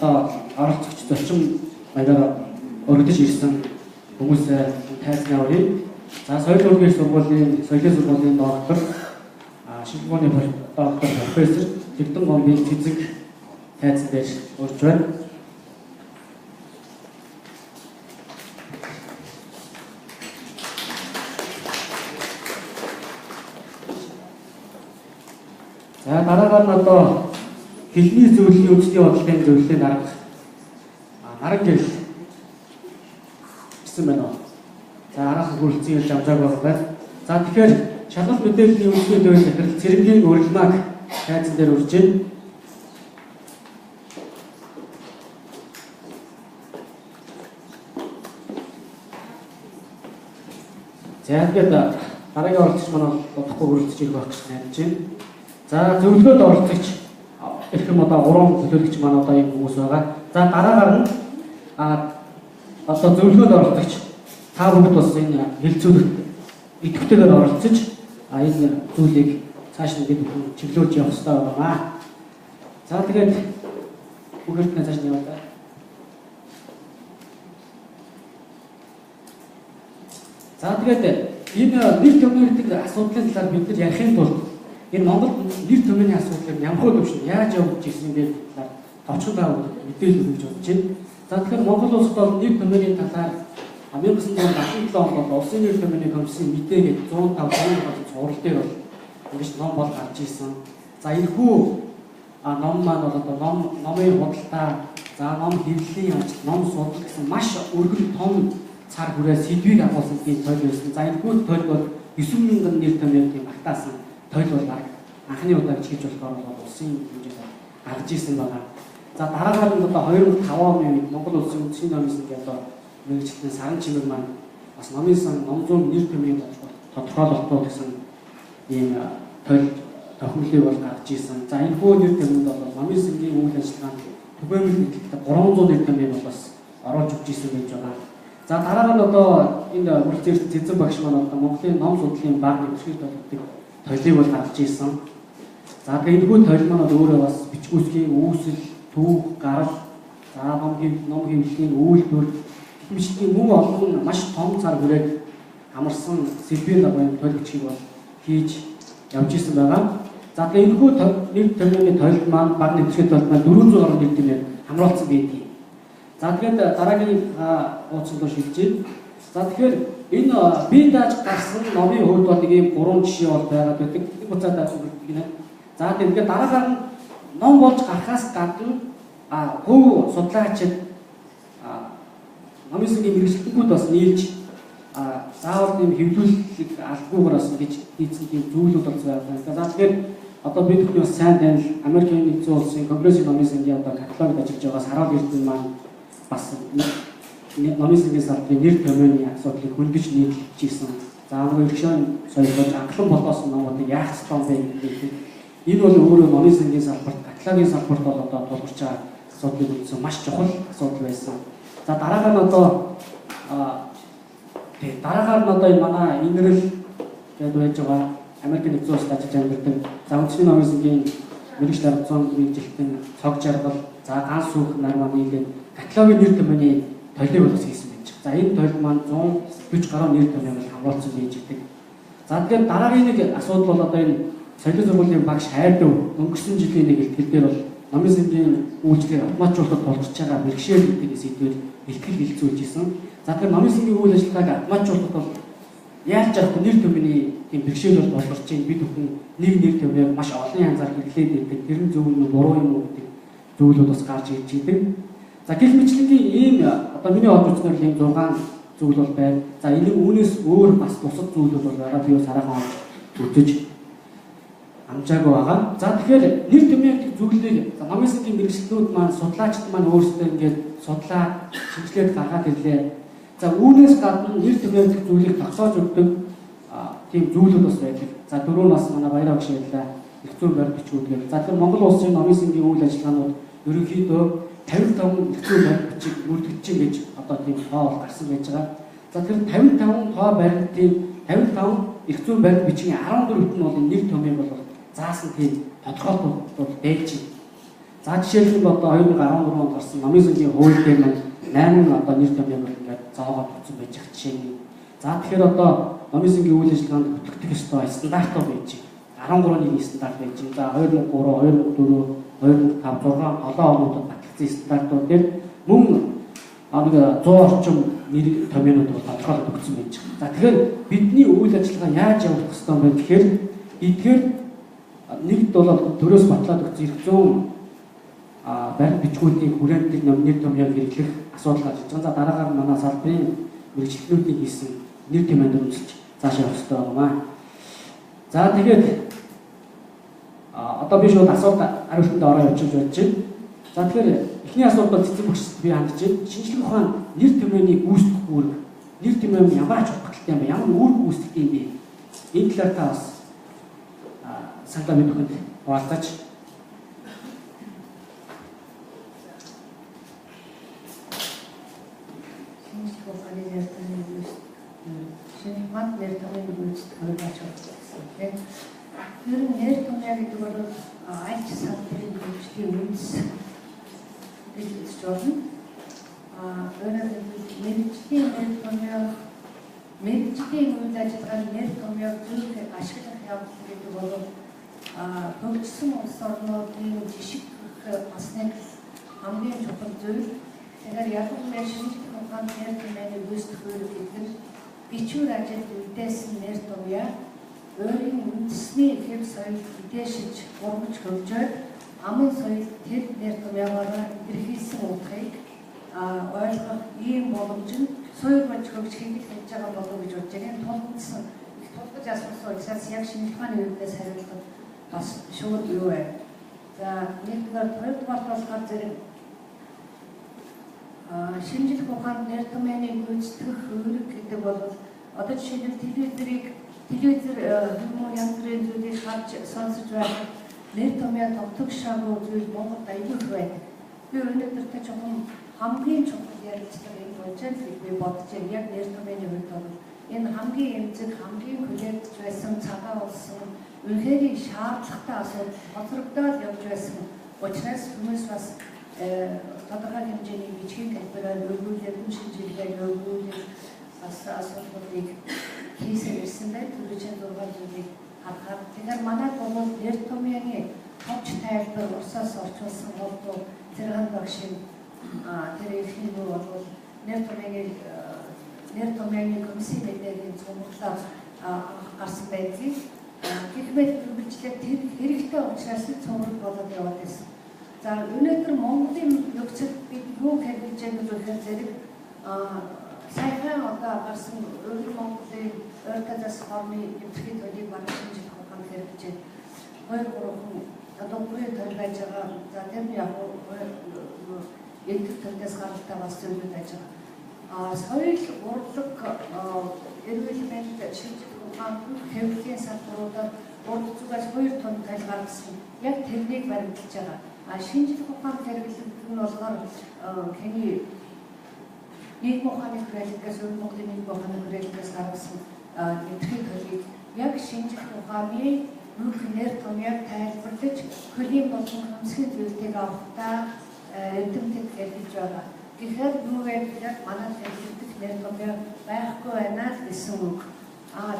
одоо оролцогч зочин маягаар өргөдөж ирсэн хүмүүсээ тайлбарлаа авъя. За соёлын урлагийн сургуулийн соёлын сургуулийн доктор шилбооны доктор профессор Эрдэнэ гомбын физик тайзан дээр урьж байна. За дараагаар нь одоо хэлний зөвлөлийн үндэсний бодлогын зөвлөлийн дарга гэл гэсэн байна. За араас хүрэлцэн ирж амжааг байна. За тэгэхээр шалгалт мэдээллийн үндэсний төвийн захирал цэргийн урилмаг тайзан дээр урьж байна. За ингээд дараагийн оролцогч манай бодохгүй хүрэлцэж ирэх байх гэж найдаж байна. За зөвлөгөөд оролцогч их юм одоо 3 төлөөлөгч маань одоо ийм хүмүүс байгаа. За дараагаар нь одоо зөвлөгөөд оролцогч та бүгд бас энэ хэлцүүлэгт идэвхтэйгээр оролцож энэ зүйлийг цааш нь бид чиглүүлж явах хэрэгтэй байна. За тэгээд бүгдээ цааш нь яваа. За тэгээд энэ нэр томьёо гэдэг асуудлын талаар бид нар ярихын тулд энэ Монгол нэр томьёоны асуудлыг ямар төвшин яаж явуулж ирсэн бэ талаар товчхон мэдээлэл өгч бодож байна. За тэгэхээр Монгол улсад бол нэр томьёоны талаар 1977 онд бол улсын нэр томьёоны комиссийн мэдээгээд 105 болон цуврал дээр бол ингэж ном бол гарч ирсэн. За энэхүү ном маань бол одоо номын худалдаа, за ном хэвлэлийн ажил, ном судлал гэсэн маш өргөн том цар хүрээ сэдвийг агуулсан тийм тойл байсан. За энэхүү тойл бол 9000 нэр томьёоны багтаасан тойл бол анхны удаа хийж болохоор бол улсын хэмжээнд гарч ирсэн байна. За дараагаар нь одоо 2005 оны үед Монгол улсын үндэсний номын сангийн одоо мэргэжилтийн саран чимэг маань бас номын сан ном зүүн нэр томьёоны тодорхойлолтууд гэсэн ийм тойл тохиолдлыг бол гарч ирсэн. За энэ хөө нэр томьёонд бол номын сангийн үйл ажиллагаанд түгээмэл нийтлэлтэй 300 нэр томьёо бол бас оруулж өгч ирсэн гэж байна. За дараагаар нь одоо энэ үргэлжлүүлж цэцэн багш маань одоо Монголын ном судлалын баг нэмшил төлөвлөлтийг тойлыг бол гаргаж ирсэн. За тэгээ энэ хүү тойл маань өөрөө бас бичгүүсгийн үүсэл, түүх, гарал, за ном хэвлэлийн үйлдвэр гэмшигний мөн олон маш том цар хүрээд хамарсан сэдвийн дагуу тойл бичгийг бол хийж явж ирсэн байгаа. За тэгээ энэ хүү нэр томьёоны тойлд маань баг нэмшил тойлд маань 400 орон нэр томьёо хамруулсан байдаг. За тэгээд дараагийн ууцлал шилжиж байна. За тэгэхээр энэ бие дааж гарсан номын хувьд бол нэг ийм 3 жишээ бол байгаа гэдэг. Нэг буцаад дааж өгөх гинэ. За тэгээд дараагаар нь ном болж гарахаас гадна хөв судлаачид номын сангийн мэргэжилтнүүд бас нийлж заавал тийм хэвлүүлэх албагүйгээр бас гэж хийсэн тийм зүйлүүд бол байгаа. За тэгэхээр одоо бид бүхэн бас сайн танил Америкийн нэгдсэн улсын Конгрессийн номын сангийн одоо каталогт ажиллаж байгаа Сарал Эрдэнэ маань бас номын сангийн салбарын нэр томьёоны асуудлыг хөндөж нийлж ирсэн. За нөгөө иргшийн соёлж анхлан болоосон номуудыг яах ёстой юм бэ гэдэг. Энэ бол өөрөө номын сангийн салбарт, каталогийн салбарт бол одоо тулгарч байгаа асуудлыг үүсгэн маш чухал асуудал байсан. За дараагаар нь одоо энэ манай инэрэл гэдэг байж байгаа Америкийн нэгдсэн улсад ажиллаж амьдардаг. За үндэсний номын сангийн мэргэжил арга зүйн мэргэжилтэн цог жаргал, за ганц сүх нар маань нийлээд каталогийн нэр томьёоны тойлыг бас хийсэн байж. За энэ тойл маань 140 гаруй нэр томьёог хамруулсан байж идэг. За тэгээд дараагийн нэг асуудал бол одоо энэ соёлын сургуулийн багш хайрдав өнгөрсөн жилийн нэг ихтгэл дээр бол номын сангийн үйлчлэгийг автоматжуулахад тулгарч байгаа бэрхшээл гэдэг сэдвээр ихтгэл хэлцүүлж исэн. За тэгэхээр номын сангийн үйл ажиллагааг автоматжуулахад бол яаж яах вэ? Нэр томьёоны тийм бэрхшээл бол тулгарч байна. Бид бүхэн нэг нэр томьёог маш олон янзаар хэрэглээд байдаг. Тэр нь зөв юм уу, буруу юм уу гэдэг зүйлүүд бас гарч ирж идэг. За гэх мэтлэгийн ийм одоо миний олж үзснээр ийм 6 зүйл бол байна. За энэ үүнээс өөр бас бусад зүйлүүд бол байгаа. Би бас хараахан үзэж амжаагүй байгаа. За тэгэхээр нэр томьёоны зүйлийг номын сангийн мэргэжилтнүүд маань судлаачид маань өөрсдөө ингээд судлаад шинжилгээд гаргаад ирлээ. За үүнээс гадна нэр томьёоны зүйлийг тогтоож өгдөг тийм зүйлүүд бас байдаг. За дөрөв нас манай баяраа багш ярьлаа. Их зүйн баримт бичгүүдгээр. За тэгэхээр Монгол улсын номын сангийн үйл ажиллагаанууд ерөнхийдөө 55 их зүйн баримт бичиг бүрдэж чинь гэж одоо тийм тоо гарсан байж байгаа. За тэгэхээр 55 тоо баримтын 55 их зүйн баримт бичгийн 14-т нь бол нэр томьёо бол заасан тийм тодорхойлолт байж байна. За жишээлбэл одоо 2013 онд гарсан Номын сүнгийн хууль дээр маань 8 одоо нэр томьёог ингээд зоогоод өгсөн байж байгаа жишээний. За тэгэхээр одоо Номын сүнгийн үйл ажиллагаанд бүтгэдэг ёстой стандартууд байж байна. 13-ны стандарт байж байна. За 2003, 2004, 2005, 6, 7 онуудад батлагдсан стандартууд дээр мөн нэг 100 орчим нэр томьёонууд бол тодорхойлоод өгсөн байж байгаа. За тэгэхээр бидний үйл ажиллагаа яаж явах ёстой юм бэ гэхээр эдгээр нэгд бол төрөөс батлаад өгсөн эрх зүйн баримт бичгүүдийн хүрээндээ нэр томьёог хэрэглэх асуудал гарч ирж байгаа. За дараагаар манай салбарын мэргэжилтнүүдийн хийсэн нэр томьёонууд үзэж цаашаа явах ёстой байна. За тэгээд одоо би шууд асуулт хариултанд ороо явуулж байж байна. За тэгэхээр эхний асуулт бол цэцэг багшд би хандж байна. Шинжлэх ухаан нэр томьёоныг үүсгэх үүрэг нэр томьёо нь ямар ач холбогдолтой юм бэ? Ямар үүрэг үүсгэх юм бэ? Энэ талаар та бас саналаа бид бүхэнд хуваалцаач. Шинжлэх ухааны нэр томьёог шинжлэх ухааны нэр томьёог үүсгэх үүрэг ач холбогдсон тийм. Тэр нэр томьёо гэдэг бол аль ч салбарын хөгжлийн үндэс гэж үзэж байна. Өөрөөр хэлбэл мэргэжлийн нэр томьёо мэргэжлийн үйл ажиллагааны нэр томьёог зөвхөн ашиглах явдал гэдэг бол хөгжсөн улс орнуудын жишг бас нэг хамгийн чухал зүйл. Тэгэхээр ялангуяа шинжлэх ухааны нэр томьёог үүсгэх үүрэг гэдэг нь бичвэр ажилд үлдээсэн нэр томьёо өөрийн үндэсний хэв соёлд мэдээшиж ургаж хөгжөөд аман соёл тэр нэр томьёогоор илэрхийлсэн утгыг ойлгох ийм боломж нь суурьж хөгжихийг хийж байгаа болов уу гэж бодож байгаа. Тулгдсан их тулгаж асуусан учраас яг шинжлэх ухааны үүднээс хариулахад бас шууд юу вэ? За нэгдүгээр хоёрдугаар болохоор зэрэг шинжлэх ухааны нэр томьёоныг гүйцэтгэх үүрэг гэдэг бол одоо жишээлбэл телевизэр хүмүүс янз бүрийн зүйлийг харж сонсож байх нэр томьёо тогтогшаагүй зүйл Монголд аюул их байдаг. Би өнөөдөр та жоохон хамгийн чухал ярилцлага энэ болж байгаа гэж би бодож байна. Яг нэр томьёоны хувьд бол энэ хамгийн эмзэг, хамгийн хүлээлтж байсан цагаан болсон үнэхээр шаардлагатай асуудал хоцрогдоод явж байсан учраас хүмүүс бас тодорхой хэмжээний бичгийн хэлбэрээр өргүүлээд шинжилгээ өргүүлээд бас асуудлуудыг хийсэн ирсэн байна. Түрүүчийн 6 зүйлийг харахад тэгэхээр манайд бол нэр томьёоны товч тайлбар урсаас орчуулсан болов зэрэг багшийн тэр ихний бол нэр томьёоны комиссийн мэдээллийн цуглуулаар гарсан байдгийг гихмэд үргэлжлээд тэр хэрэгтэй учраас цуглуулж болоод яваад байсан. За өнөөдөр Монголын нөхцөл бид юу хэлж байгаа вэ гэхээр зэрэг сайхан одоо гарсан өвөр Монголын ойртоос хорны эвтэрхий төлийг бараг шинжлэх ухаан хэрэгжиж 2-3 одоо бүрийн төл байж байгаа. За тэр нь яг эдгээр төлөөс гаралтай бас зүйлүүд байж байгаа. Соёл урлаг эрүүл мэнд шинжлэх ухаан хэвлэлийн салбаруудад урд зүгээс 2 тонн тал гаргасан. Яг тэрнийг баримталж байгаа. Шинжлэх ухаан хэрэглэх нь болохоор хэний нийгмийн ухааны хүрээлэнгээс өвөр Монголын нийгмийн ухааны хүрээлэнгээс гаргасан эвтэрхий төлийг яг шинжлэх ухааны мөнх нэр томьёог тайлбарлаж хөлийн болон хөмсгийн зүйлийг авахдаа эрдэмтэд хэлж байгаа. Тэгэхээр юу гэхээр манай хэлдэг нэр томьёо байхгүй байна гэсэн үг.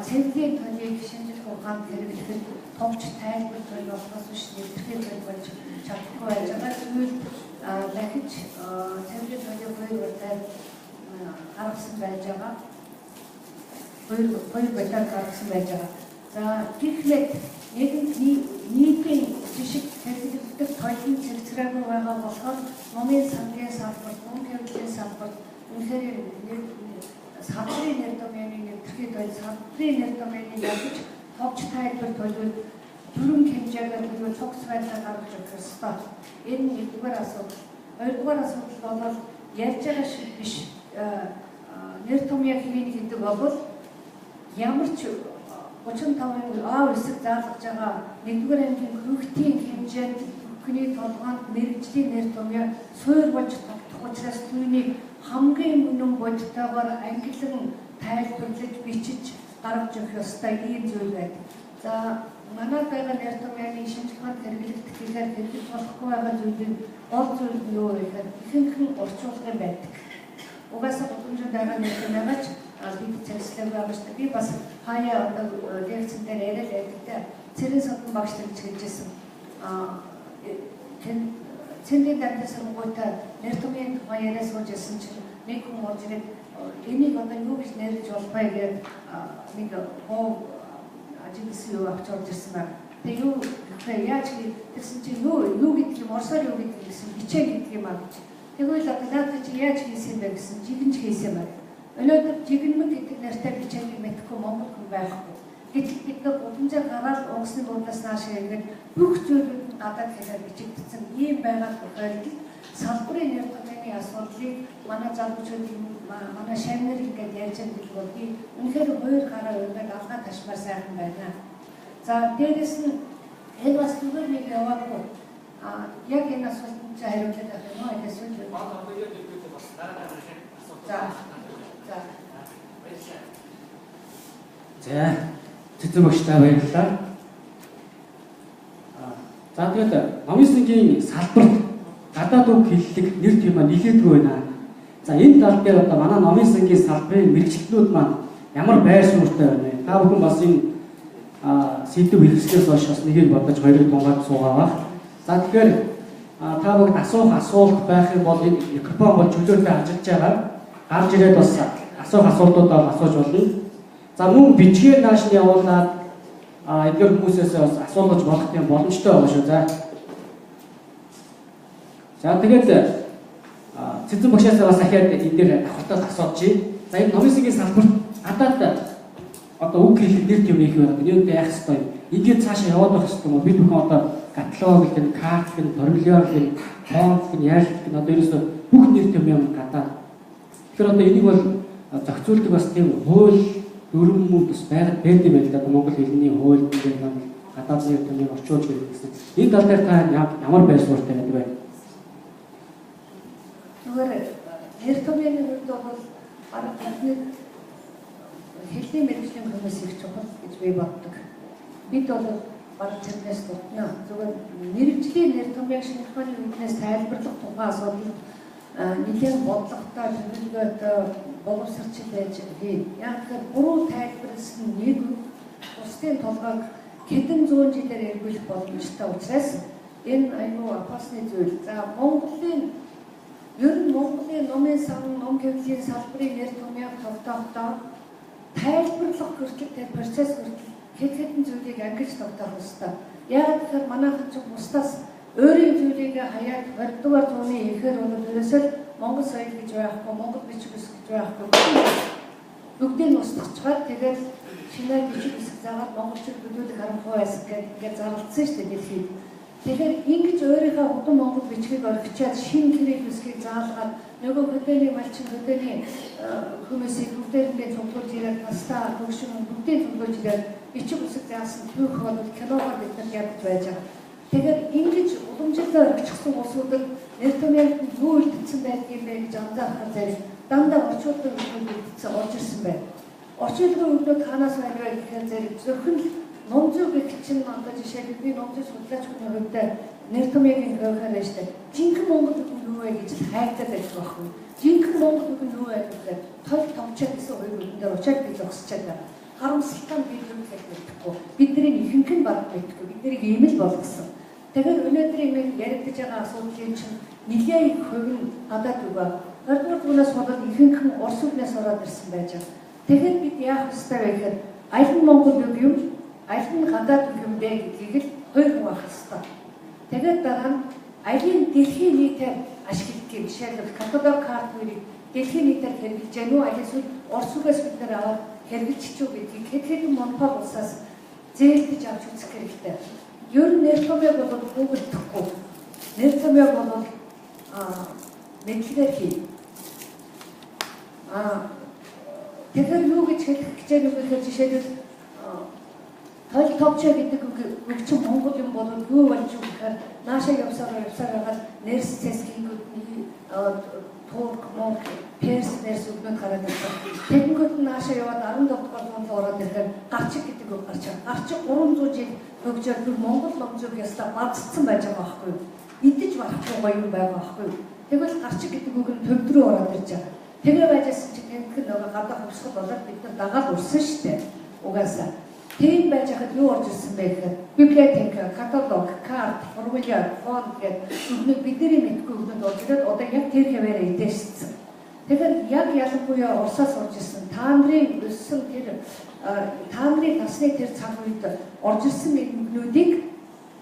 Цэврийн төлийг шинжлэх ухаанд хэрэглэхэд товч тайлбар төл болохоос биш эвтэрхий төл болж чадахгүй байж байгаа. Тэгвэл дахиж цэврийн төлийг хоёр удаа гаргасан байж байгаа. Хоёр удаа гаргасан байж байгаа. За тэгэхээр нийтийн жишг хэрэглэгдэх тойлын зэрэгцрээгүй байгаа болохоор номын сангийн салбар, мөнгө хэмжээний салбар үнэхээр салбарын нэр томьёоны нэвтрэх тойл, салбарын нэр томьёоны явж товч тайлбар тойлууд бүрэн хэмжээгээр төлөв цогц байдлаар гаргаж өгөх ёстой. Энэ нэгдүгээр асуудал. Хоёрдугаар асуудал бол ярьж байгаа шиг биш. Нэр томьёо хийнэ гэдэг бол ямар ч 35% өсөг заалгаж байгаа нэгдүгээр ангийн хүүхдийн хэмжээнд бүхний толгоонд мэрэгжлийн нэр томьёо суур болж тогтох учраас түүнийг хамгийн үнэн бодтойгоор ангилан тайлбарлаж бичиж гаргаж өгөх ёстой ийм зүйл байдаг. За манай байгаа нэр томьёоны шинжилгээнд хэрэглэгдэх гэхээр хэрэглэж болохгүй байгаа зүйлийн гол зүйл нь юу вэ гэхээр ихэнх нь орчуулгын байдаг. Угаасаа гудамжинд байгаа нэр томьёогч бид цэцлэг байгаа шүү дээ. Би бас хаяа одоо лекцэн дээр яриад байдаг. Цэрэн содон багш гэж хэлжсэн. Цэндийн дараагийн сургуультай нэр томьёоны тухай яриа сууж ирсэн чинь нэг хүн орж ирээд энийг одоо юу гэж нэрлэж болох вэ гэдэг нэг хоо ажигласан юу авч орж ирсэн байна. Тэгээ юу гэхээр яаж гэсэн чинь юу гэдэг юм орсоор юу гэдэг гэсэн бичээ гэдэг юм аа гэж. Тэгвэл одоо наад чи яаж хийсэн бэ гэсэн жигэнж хийсэн байна. Өнөөдөр жигэнмэг гэдэг нэртэй бичээний мэдхгүй монгол хүн байхгүй. Гэтэл бид нар гудамжаар гараад унгасны буудаас нааш ингээд бүх зүйлүүд нь гадаад хэлээр бичигдсэн ийм байгаад тохиолдолд салбарын нэр томьёоны асуудлыг манай залуучууд манай шавнар ингээд ярьж байгаа бол би үнэхээр хоёр гараа өргөд алгаа ташмаар сайхан байна. За дээрэс нь энэ бас зүгээр нэг яваагүй. Яг энэ асуултанд хариулт авах юм уу? Энэ асуулт юу? За цэцэн багштай баярлалаа. За тэгээд номын сангийн салбарт гадаад үг хэллэг нэр тийм маань нилээдгүй байна. За энэ тал дээр одоо манай номын сангийн салбарын мэрэгчлэнүүд маань ямар байр суурьтай байна вэ? Та бүхэн бас энэ сэдв хэрэгслээс хойш бас нэгийг бодож хоёрыг тунгаад суугаа. За тэгэхээр та бүхэнд асуулт байх юм бол энэ микрофон бол чөлөөтэй ажиллаж байгаа. Гарч ирээд бас асуултуудаа асууж болно. За мөн бичгээр нааш нь явуулаад эдгээр хүмүүсээс бас асуулж болох юм боломжтой байгаа шүү. За тэгээд цэцэн багшаас бас дахиад энэ дээр давхартаас асуучих. За энэ номын сангийн салбарт гадаад одоо үг хэлэх нэр юм их байна. Юунд яах ёстой юм? Ингээд цаашаа яваад байх ёстой юм. Бид бүхэн одоо каталог гэх нь, карт гэх нь, торглиор гэх нь, фонд гэх нь, яаж гэх нь одоо ерөөсөө бүх нэр юм гадаад. Тэгэхээр одоо энийг бол зохицуулдаг бас тийм хууль дүрмүүд бас байгаад байд юм байна. Монгол хэлний хууль гэдэг нь гадаад нэр томьёог орчуулж гэдэг гэсэн. Энэ тал дээр та ямар байр суурьтай байдаг вэ? Зүгээр нэр томьёоны хувьд бол арга хэлний мэргэжлийн хүмүүс их чухал гэж би боддог. Бид бол бараг тэрнээс дутна. Зүгээр мэргэжлийн нэр томьёог шинжилгээний үүднээс тайлбарлах тухай асуудал нэгэн бодлоготой төлөвлөгөөтэй боловсрч байж хийн. Яг тэр буруу тайлбарлсан нэг бусдын толгойг хэдэн зуун жилээр эргүүлэх боломжтой учраас энэ аюу апосны зүйл. За Монголын ер нь Монголын номын сан, ном хэвлэлийн салбарын нэр томьёог тогтоохдоо тайлбарлах хүртэл тэр процесс хүртэл хэдэн зүйлийг ангиж тогтоох ёстой. Яг тэгэхээр манайхан ч бусдаас өөрийн зүйлийг хаяад 20-р зууны ихэр өнөөдрөөсөө Монгол соёл гэж байхгүй, Монгол бичиг үсэг гэж байхгүй. Бүгдийг устгачгаад тэгээд шинэ бичиг үсэг заагаад монголчууд бүдүүлэх харамхуй байсан гэдгээр зарлалцсан шүү дээ дэлхийд. Тэгэхээр ингэж өөрийнхөө худан монгол бичгийг орхичаад шинэ гэрээ үсгийг заалгаад нөгөө хөдөөний малчин хөдөөний хүмүүсийг бүгдээрээ цуглуулж ирээд настаа хөгшин бүгдийг цуглуулж ирээд бичиг үсэг заасан түүх бол киногоор бид нар ядаж байж байгаа. Тэгэхээр ингэж уламжлалаа орчихсон улсуудад нэр томьёог юу үлдсэн байдгийг бэ гэж анзаарах зэрэг дандаа орчуулгын үгнүүд үлдсэн орж ирсэн байна. Орчуулгын үгнүүд хаанаас байна вэ гэхээр зэрэг зөвхөн номзуу гэх чинь одоо жишээлбэл би номзуу судлаач хүний хувьд нэр томьёогийн хөвхөр байж таа. Жинхэнэ монгол үг нь юу вэ гэж хайртай байдаг байхгүй. Жинхэнэ монгол үг нь юу вэ гэхээр тол томчоо гэсэн хоёр үгэн дээр учаад би зогсчихад байна. Харамсалтай бид юу гэж хэлэхгүй. Бидний ихэнх нь баг мэдхгүй. Биднийг ийм л болгосон. Тэгэхээр өнөөдөр ийм яригдж байгаа асуудлын чинь нэлээд их хувь нь гадаад үг ба 20-р зуунаас болоод ихэнх нь Орос үгнээс ороод ирсэн байж байгаа. Тэгэхээр бид яах ёстой вэ гэхээр аль нь монгол үг юм, аль нь гадаад үг юм бэ гэдгийг л хоёр хуваах ёстой. Тэгээд дараа нь алийг дэлхийн нийтээр ашиглах жишээлбэл каталог карт хоёрыг дэлхийн нийтээр хэрэглэж гэнэ үү, аль эсвэл Орос үгээс бид нар аваад хэрэглэж чүү гэдгийг хэд монопол улсаас зээлдэж авч үзэх хэрэгтэй. Ер нь нэр томьёог бол хөвөлдөхгүй. Нэр томьёог бол мэдлэгээр хий. Тэгэхээр юу гэж хэлэх гэж байгаа вэ гэхээр жишээлбэл тойл товчоо гэдэг үг чинь монгол юм бол юу болж юу гэхээр наашаа явсаар байгаад нэрс цэсгийн турк, монк, перс үгнүүд гараад ирсэн. Тэгэнгүүт нь наашаа яваад 17 дугаар зуунд ороод ирэхээр гарчиг гэдэг үг гарч байгаа. Гарчиг 300 жил хөгжөөд бүр Монгол номжиг ястаа бадцсан байж байгаа байхгүй юу? Идэж барахгүй гоё юм байгаа байхгүй юу? Тэгвэл гарчиг гэдэг үг нь төв рүү ороод ирж байгаа. Тэгээ байжсэн чинь тэнх нөгөө гадаа хөвсгөл болоод бид нар дагаад урсан шүү дээ. Угаасаа. Тийм байж хахад юу орж ирсэн бэ гэхээр библиотека, каталог, карт, формуляр, фонд гэдэг үгнүүд бидний мэдгүй үгнүүд орж ирээд одоо яг тэр хэвээрээ эдээшсэн. Тэгэхээр яг ялангуяа Оросоос орж ирсэн та нарын өссөн тэр та нарын насны тэр цаг үед орж ирсэн үгнүүдийг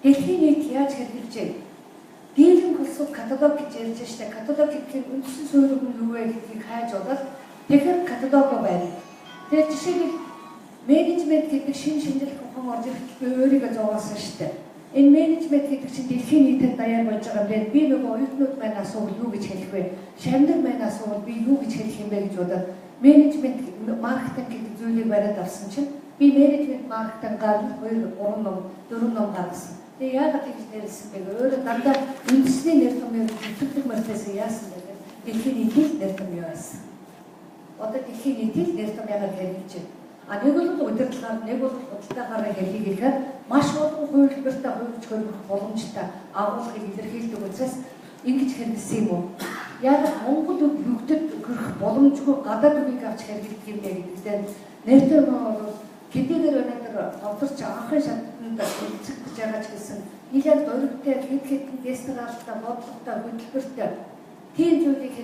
дэлхийн нийт яаж хэрэгжиж байна? Дийлэн хөлсөд каталог гэж ярьж штэ. Каталог гэхэл үндсэн суурь нь юу вэ гэдгийг хайж удаад тэгэхээр каталог байна. Тэгэхээр жишээлбэл менежмент гэдэг шинэ шинжлэх ухаан орж ирэхэд би өөрийгөө зовоосон штэ. Энэ менежмент гэдэг чинь дэлхийн нийтэд даяар болж байгаа юм байна. Би нөгөө оюутнууд маань асуувал юу гэж хэлэх вэ? Шамнар маань асуувал би юу гэж хэлэх юм бэ гэж бодоод менежмент маркетинг гэдэг зүйлийг бариад авсан чинь би менежмент маркетингаар 2 3 ном 4 ном гаргасан. Тэгээ яагаад ингэж нэрсэн бэ? Өөрөө дандаа үндэсний нэр томьёог бүтэх мөртөөс яасан бэ? Дэлхийн нийтийн нэр томьёо байсан. Одоо дэлхийн нийтийн нэр томьёогаар хэрэгжиж байна. А нэг бол удирдлагаар, нэг бол худалдаагаар хэлхийг ихээр маш олон хувилбартай хувьч хөрөх боломжтой агуулгыг илэрхийлдэг учраас ингэж хэрэгсэн юм уу? Яг Монгол үг бүгдэд хөрөх боломжгүй гадаад үгийг авч хэрэглэх юм бэ гэдэгт нэр томьёо хэдийгээр өнөөдөр одорч анхын шатнд үзэгдэж байгаа ч гэсэн нэлээд дөрвтэй хэд хэдэн гестралтай бодлоготой хөтөлбөртэй тийм зүйлийг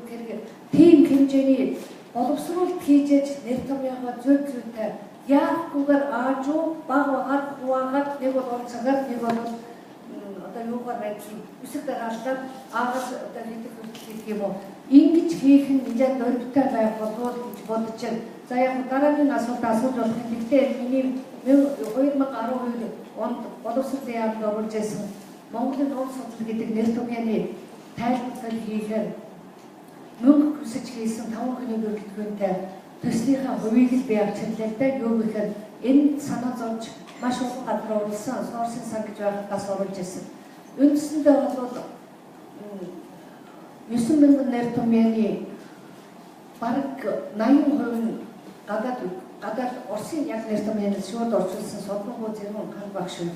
хэрэглэх тийм хэмжээний боловсруулалт хийж нэр томьёогоо зүйтэй яахгүйгээр аажуу баг багаар хуваагаад нэг бол онцгойд нэг бол одоо юугаар байдгийг үсэг дараалал аагаас одоо хийх хэрэгтэй юм уу? Ингэж хийх нь нэлээд дөрвтэй байх болов гэж бодож байна. За яг дараагийн асуулт асууж болох юм. Гэхдээ миний 2012 онд боловсролын яамд орж ирсэн Монголын уул судал гэдэг нэр томьёоны тайлбар хийхээр мөнгө хүсэж хийсэн 5 хүний бүрэлдэхүүнтэй төслийнхаа хувийг л би авч ирлээ да. Юу гэхээр энэ санаа зовж маш олон газар уралсан сорсын сан гэж байгаас оруулж ирсэн. Үндсэндээ бол 9,000 нэр томьёоны бараг 80% нь гадаад Оросын яг нэр томьёоноос шууд орчуулсан судалгуу зэрэг ханг багш шүү.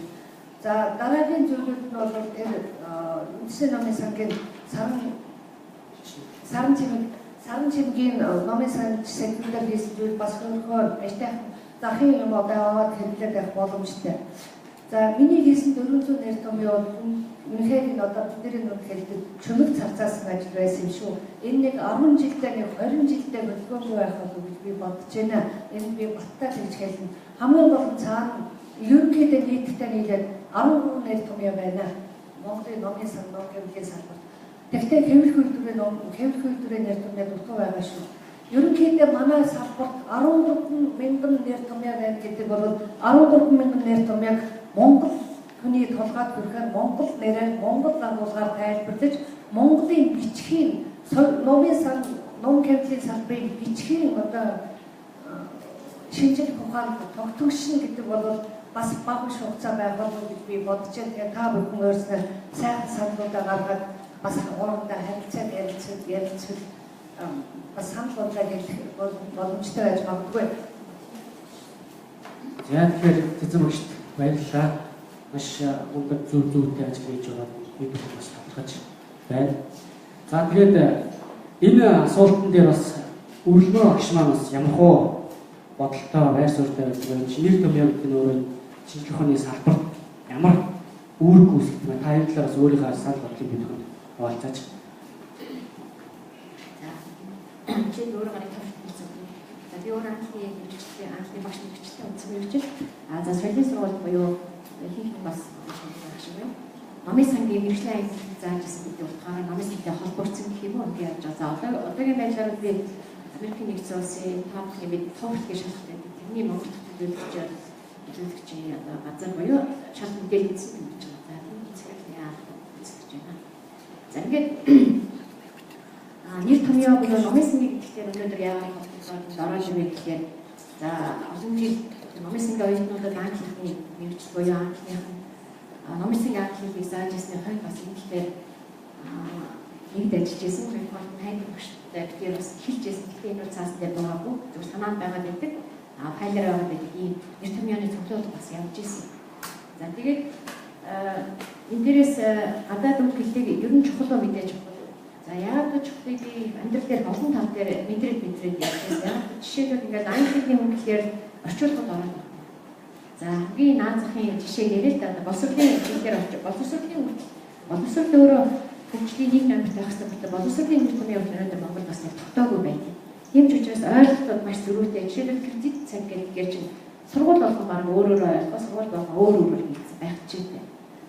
За дараагийн зүйлүүд нь бол тэр үндсэн номын сангийн саран чимгийн номын сан секретар хийсэн зүйл бас хөрхөөр ажтай захын юм одоо аваад хэрэглээд байх боломжтой. За миний хийсэн 400 нэр томьёо үнэхээр энэ одоо бидний нүд хэлдэг чөмөг царцаасан ажил байсан юм шүү. Энэ нэг 10 жилдээ нэг 20 жилдээ хөдөлгөөнгүй байх болов гэж би бодож байна. Энэ би баттай гэж хэлнэ. Хамгийн гол нь цаана ерөнхийдөө нийтдээ нийлээд 13 нэр томьёо байна. Монголын номын сан номгийн салбарт. Тэгвэл хэвлэх үйлдвэрийн нэр томьёо дутуу байгаа шүү. Ерөнхийдөө манай салбарт 13,000 нэр томьёо байна гэдэг бол 13,000 нэр томьёог Монгол хүний толгойд хүрэхээр Монгол нэрээр Монгол агуулгаар тайлбарлаж Монголын бичгийн номын сан ном кемтлийн салбарын бичгийн одоо шинжлэх ухаан тогтмогшин гэдэг бол бас бага хугацаа байх болов гэж би бодож байна. Тэгээ та бүхэн өөрснөө сайхан саналуудаа гаргаад бас хоорондоо харилцаад ярилцвал бас санал бодлоо хэлэх боломжтой байж магадгүй. За тэгэхээр цэцэн багшд баярлалаа. Маш өндөр зүйтэй ажил хийж байгаа бид бас талархаж байна. За тэгээд энэ асуултан дээр бас өвлмөр багш маань бас ямархуу бодолтой байр суурьтай байдаг. Нэр томьёо гэдэг нь өөрөө шинжлэх ухааны салбарт ямар үүрэг үүсгэх вэ? Та энэ талаар бас өөрийнхөө санал бодлыг бидэхэд хуваалцаач. Чи өөрөө гарыг тавьчихсан. За би өөрөө анхны багш нэгчтэй үзсэн юм чинь. За соёлын сургууль буюу хийх бас шиг байна. Номын сангийн мэргэжлийн ажил зааж ирсэн гэдэг утгаараа номын сангийн холбогдсон гэх юм уу гэж яаж байгаа. За одоогийн байдлаар би Америкийн нэгдсэн улсын тоопны бид товчлын шалгалт байдаг. Тэрний Монгол төлөвлөгчийн одоо газар буюу шал мэдээлэл үзсэн гэж байгаа. За энэ хэсгийг яах гэж байна. За ингээд нэр томьёо буюу номын сангийн гэхлээр өнөөдөр яагаад ороод ирэх гэхээр за олон жил номын сангийн оюутнуудад анхны нэгж буюу анхных нь номын сангийн анхлыг зааж ирсний хойд бас энэ гэхээр нэгд ажиллаж байсан. Хоёрдугаар нь хайр багштай бид бас хэлж байсан. Гэхдээ энэ цаасан дээр байгаагүй. Зөвхөн санаанд байгаа гэдэг. Файлаар байгаа гэдэг ийм нэр томьёоны цуглуулга бас явж ирсэн. За тэгээд энэ дээрээс гадаад үг хэллийг ер нь чухал мэдээж чухал. За яагаад чухлыг би амьдрал дээр олон тав дээр мэдрээд ярьсан. Яг жишээлбэл ингээд английн үг гэхээр орчуулгад ороод байна. За би наазахын жишээ яриад та боловсролын хэлээр орчих. Боловсрол өөрөө хөгжлийн нэг намт байх хэрэгтэй. Боловсролын нэр томьёо өнөөдөр Монгол бас тогтоогүй байдаг. Тийм ч учраас ойлголтууд маш зөрүүтэй. Жишээлбэл кредит цаг гэдгээр чинь сургууль болгон баг өөрөөр ойлгох, сургууль болгон өөр хийсэн байх чийтэй.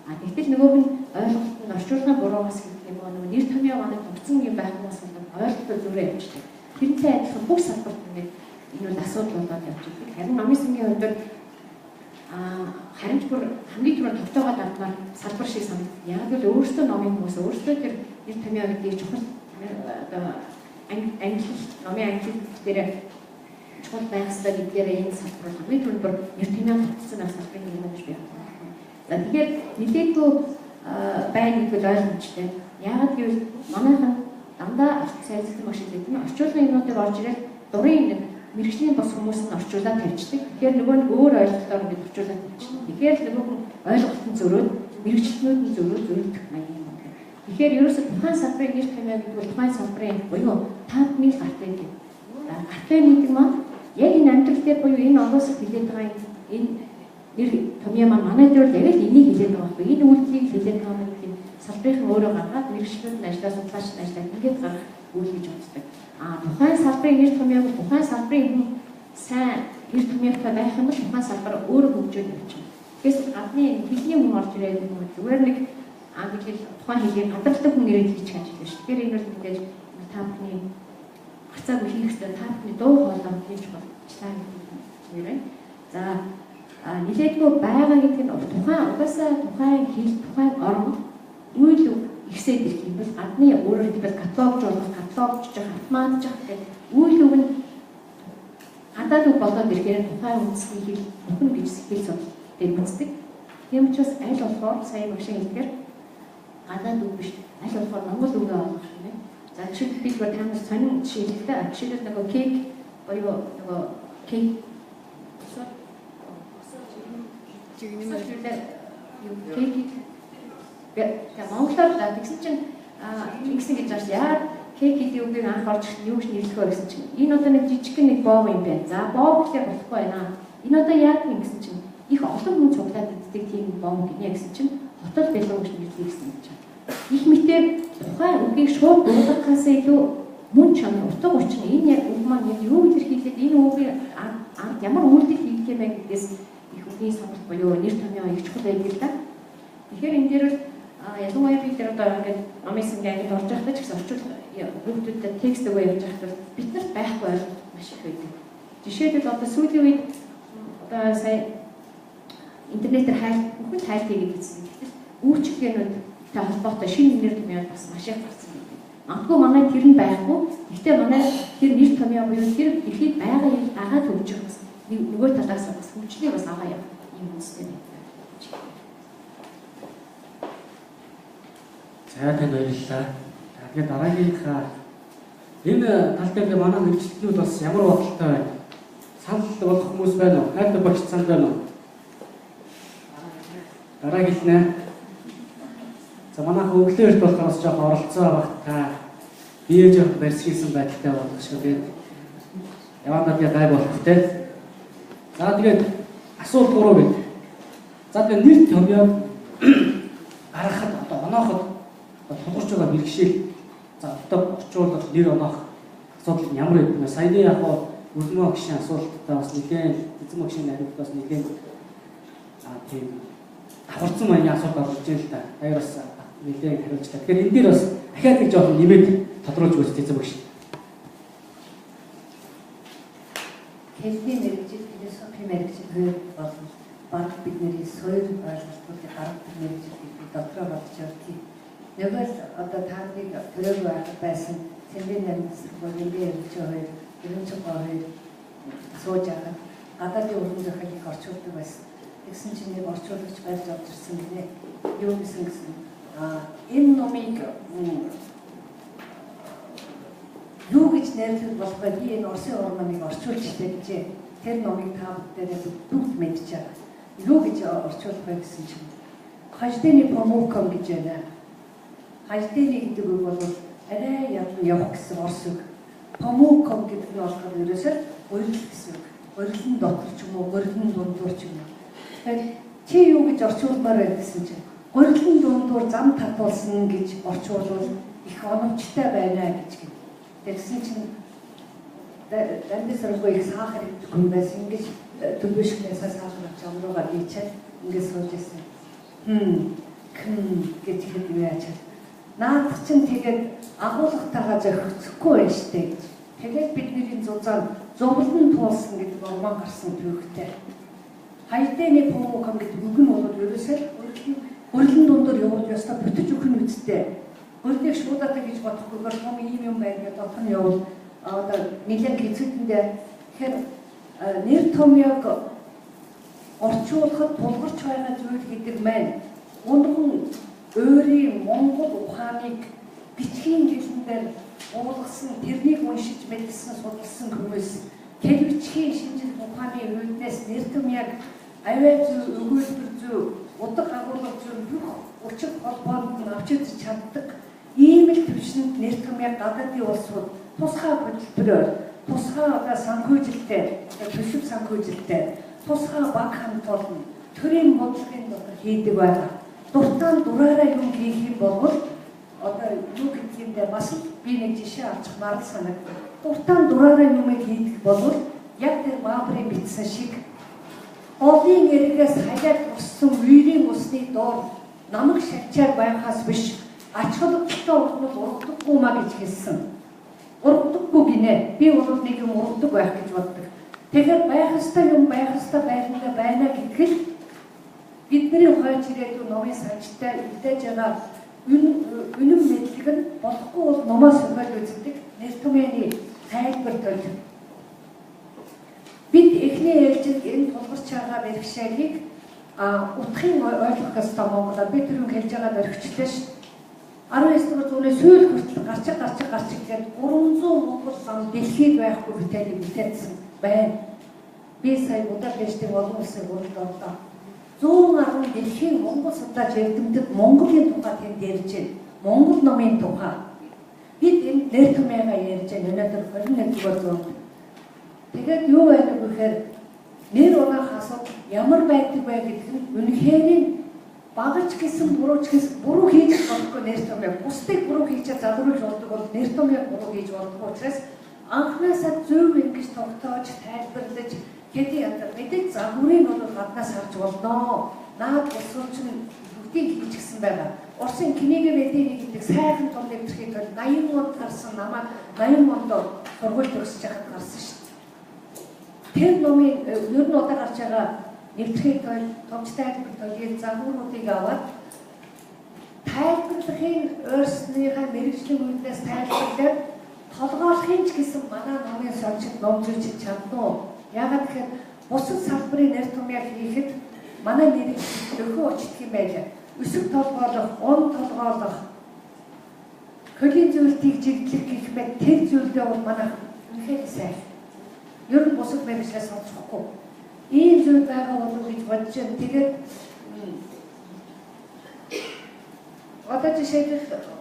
Тэгтэл нөгөө нь ойлголт нь орчуулгын буруугаас гэдэг юм уу нэр томьёо манай тогтсон юм байх юмас ойлголтод зөрөө явждаг. Тэрнтэй адилхан бүх салбарт ингээд энэ бол асуудал болоод явж байгаа. Харин намын сангийн хувьд харин ч бүр хамгийн түрүүнд тогтоогоод авмаар салбар шиг санагдав. Яг л өөрсдөө номын хүмүүс өөрсдөө тэр нэр томьёо гэдгийг чухал номын англи дээр чухал байх ёстой гэдгээр энэ салбар хамгийн түрүүнд бүр нэр томьёо тогтсон салбарын юм гэж би бодсон. За тэгэхээр нэлээдгүй байна гэдгийг ойлгомжтой. Яагаад гэвэл манайхан дандаа сайжралт машин гэдэг нь орчуулгын юмнуудыг орж ирээд дурын нэг мэрэгжлийн бос хүмүүс нь орчуулаад тавьчихдаг. Тэгэхээр нөгөө нь өөр ойлголтоор ингэ орчуулаад тавьчихдаг. Тэгэхээр нөгөө нь ойлголт нь зөрөөд мэрэгчлэнүүд нь зөрөөдөх маяг юм байна. Тэгэхээр ерөөсөө тухайн салбарын нэр томьёо гэдэг бол тухайн салбарын буюу 5000 гартай гэдэг. Гартай гэдэг маань яг энэ амьдрал дээр буюу энэ олоос хилээд байгаа энэ нэр томьёо маань манай дээр яг л энийг хилээд байгаа байхгүй. Энэ үйлдэлийг хилээд байгаа юм гэдэг салбарын өөрөө гаргаад мэрэгчлүүд нь ажиллаа судлаач нь ажиллаа ингээд гарах үйл гэж боддог. Тухайн салбарын нэр томьёог тухайн салбарын хүн сайн нэр томьёотой байх юм бол тухайн салбар өөрөө хөгжөөд явчихна. Тэгээс гадны хэлний хүн орж ирээд зүгээр нэг англи тухайн хэлийг гадардаг хүн нэрээр хийж чадж байна шүү. Тэгэхээр энэ бол мэдээж та бүхний хацааг хийх хэрэгтэй та бүхний дуу хоолой хийж болчихлаа гэдэг юм байна. За нэлээдгүй байгаа гэдэг нь тухайн угаасаа тухайн хэл тухайн орн үйл ихсээд ирэх юм бол гадны өөрөөр хэлбэл каталогжж автоматжих гэдэг үйл үг нь гадаад үг болоод ирэхээр тухайн үндэсний хэл бүхэн гэж сэтгэл судлалд үздэг. Тийм учраас аль болохоор сая машин хэлэхээр гадаад үг биш аль болохоор монгол үгээ олох юм байна. За жишээлбэл бид бүр танаас сонин жишээлтэй жишээлбэл нөгөө кейк буюу нөгөө кейк Монголоор тэгсэн чинь ингэсэн гэж байна. Яагаад кейк гэдэг үгийг анх орж ирсэн юу гэж нэрлэх вэ гэсэн чинь энэ одоо нэг жижиг нэг боов юм байна. За боов гэхээр болохгүй байна. Энэ одоо яг юм гэсэн чинь их олон хүн цуглаад иддэг тийм боов гинэ гэсэн чинь хотол бэлэн гэж нэрлэе гэсэн гэж байна. Их мэтэр тухайн үгийг шууд дуудахаас илүү мөн чанар утга учир энэ яг үг маань яг юу илэрхийлээд энэ үгийг ямар үйлдэл хийх юм бэ гэдгээс их үгийн сонголт буюу нэр томьёо их чухал байдаг л да. Тэгэхээр энэ дээр ялангуяа бид нар одоо ингээд номын сангийн ангид орж байхдаа ч гэсэн хүүхдүүдэд текст өгөө явж байхдаа бид нар байхгүй маш их байдаг. Жишээлбэл одоо сүүлийн үед одоо сая интернетээр бүхэн хайлт хийгээд үзсэн. Үүчгэнүүдтэй холбоотой шинэ нэр томьёо бас маш их гарсан байдаг. Магадгүй манай тэр нь байхгүй. Гэхдээ манай тэр нэр томьёо буюу тэр ихэд байгаа юм агаад хөгжих бас нөгөө талаас бас хөгжлийг бас аваа явах юм үстэй байна. За танд баярлалаа. Тэгээд дараагийнхаа энэ тал дээр манай мэргэжлүүд бас ямар бодолтой байна? Санал болох хүмүүс байна уу? Хайртай багш цаанд байна уу? Дараагийнаа за манайх өглөөрт болохоор бас жоох оролцоо багт та бие жоох барьсгийсэн байдалтай болох шүү дээ. Явандаа гай болох те. За тэгээд асуулт 3 байна. За тэгээд нэр томьёо гаргахад одоо онооход тулгарч байгаа бэрхшээл за одоо орчуулах нэр оноох асуудал нь ямар байдаг вэ? Саяны яг үлмөө гişin асуулттай бас нэгэн эзэм гişin хариулт бас нэгэн тийм давхарцсан маягийн асуулт орж ийн л да. Таяр бас нэгэн хариулж та. Тэгэхээр энэ дээр бас дахиад нэг жоохон нэмээд тодруулж өгч эзэм гişin. Хэлний мэрэгжил, философийн мэрэгжил хоёр болно. Баг бидний соёл ойлголтуудыг гаргадаг мэрэгжил гэдэг дотроо бодож явдгийг. Нөгөө л одоо таадыг төрөг байсан цэврийн амьсгал нэмээ явж байгаа ерөнхий хоёр сууж байгаа. Гадаадын өргөн зохиолыг их орчуулдаг байсан. Тэгсэн чинь нэг орчуулагч барьж авч ирсэн гинэ. Юу гэсэн энэ номыг юу гэж нэрлэх болох вэ? Би энэ Оросын урмыг орчуулж хэлжээ. Тэр номыг та бүдээрээ бүгд мэдж байгаа. Юу гэж орчуулах вэ гэсэн чинь хаждыны помоком гэж байна. Хаждыны гэдэг үг бол арай явах гэсэн орс үг. Помоком гэдэг нь болохоор ерөөсөө урил гэсэн үг. Урилын дотор ч юм уу, урилын дундуур ч юм уу. Тэгэхээр чи юу гэж орчуулмаар байна гэсэн чинь урилын дундуур зам татуулсан гэж орчуулвал их оновчтой байна гэж гэнэ. Тэгсэн чинь дандисаргүй их сахар идэх юм байсан ингэж төлөвшгнээс сахар авч амруугаар ийчээд ингэж сууж ирсэн. Гэж хэлдэг яаж. Наадах чинь тэгээд агуулгатайгаа зохицохгүй байна штэ гэж. Тэгээд бидний зузаан зовлон туулсан гэдэг ормон гарсан төвхтэй. Хайдны помоком гэдэг үг нь бол ерөөсөө урилын дундор явуулж ястаа бүтэж өгөх нь үсттэй. Өөртөө шуудаад гэж бодохгүйгээр том ийм юм байна гэдэг дотор нь явуул одоо нэлээд хэцүүдэндээ тэгэхээр нэр томьёог орчуулахад тулгарч байгаа зүйл гэдэг маань ундхан өөрийн Монгол ухааныг бичгийн хэлнээр уулгасан тэрнийг уншиж мэдсэн судалсан хүмүүс тэр бичгийн шинжлэх ухааны үүднээс нэр томьёог аваа зүй өгүүлбэр зүй удаг агуулга зүй бүх учир холбоонд нь авч үзэж чаддаг ийм л төвшөнд нэр томьёог гадаадын улсууд тусгай хөтөлбөрөөр тусгай санхүүжилтээр төсөв санхүүжилтээр тусгай баг хамт олон төрийн бодлогын дотор хийдэг байгаа. Дуртаан дураараа юм хийх юм бол одоо юу гэдэг юм бэ? Бас би нэг жишээ авчихмаар санагдав. Дуртаан дураараа юм хийдэг бол яг тэр Баабрын бичсэн шиг Одын эргээс хаяад уссан үерийн усны доор намаг шавчаар байхаас биш ач холбогдолтой урдмал ургадаггүй маа гэж хэлсэн. Ургадаггүй гинэ. Би бол нэг юм ургадаг байх гэж боддог. Тэгэхээр байх ёстой юм байх ёстой байранда байна гэхэл бидний хойч ирээдүйн номын санжтай үлдээж байгаа үнэн мэдлэг нь болохгүй бол номоос өгөөд үздэг нэр томьёоны тайлбар төлөв. Бид эхний ээлжид энэ тулгарч байгаа бэрхшээлийг утгын ойлгох ёстой Монголоор бид түрүүн хэлж байгаа дөрвчлээ шүү. 19-р зууны сүүл хүртэл гарч гээд 300 монгол зам дэлхийд байхгүй бүтээнийг бүтээсэн байна. Би сая Будапештийн олон улсын хурлд орлоо. 110 дэлхийн монгол судлаач эрдэмтэд Монголын тухай тэнд ярьж байна. Монгол номын тухай. Бид энэ нэр томьёогоо ярьж байна. Өнөөдөр 21-р зуунд. Тэгээд юу байна гэхээр нэр унаах асуудал ямар байдаг вэ гэдэг нь үнэхээр багаж гэсэн буруу хийж болохгүй нэр томьёог. Бусдыг буруу хийж залруулж болдог бол нэр томьёог буруу хийж болдог учраас анхнаасаа зөв ингэж тогтоож тайлбарлаж хэдий яндар мэдээж загварыг бол гаднаас харж болно. Наад усууч нь бүгдийг хийчихсэн байгаа. Орсын книгээ мэдээ гэдэг сайхан том нэвтрхийг 80 онд гарсан намайг 80 онд сургууль төгсөж байхад гарсан шүү дээ. Тэр номын ер нь удаа гарч байгаа нэвтрхийг томч тайлбарлалын загваруудыг аваад тайлбарлахын өөрснийхөө мэрэгжлийн үүднээс тайлбарлаад толгойлохын ч гэсэн манай номын сончид номжуулж чадна. Яагаад гэхээр бусад салбарын нэр томьёог хийхэд манай нэрийг өхөө очтг юм байлаа. Өсөг толгойлох, он толгойлох, хөлийн зүйлтийг жиглэх гэх мэт тэр зүйлдээ бол манай үнэхээр сайн. Ер нь бусад мэргэжлээс сонсохгүй. Ийм зүйл байгаа болов гэж бодож байна. Тэгээд одоо жишээлбэл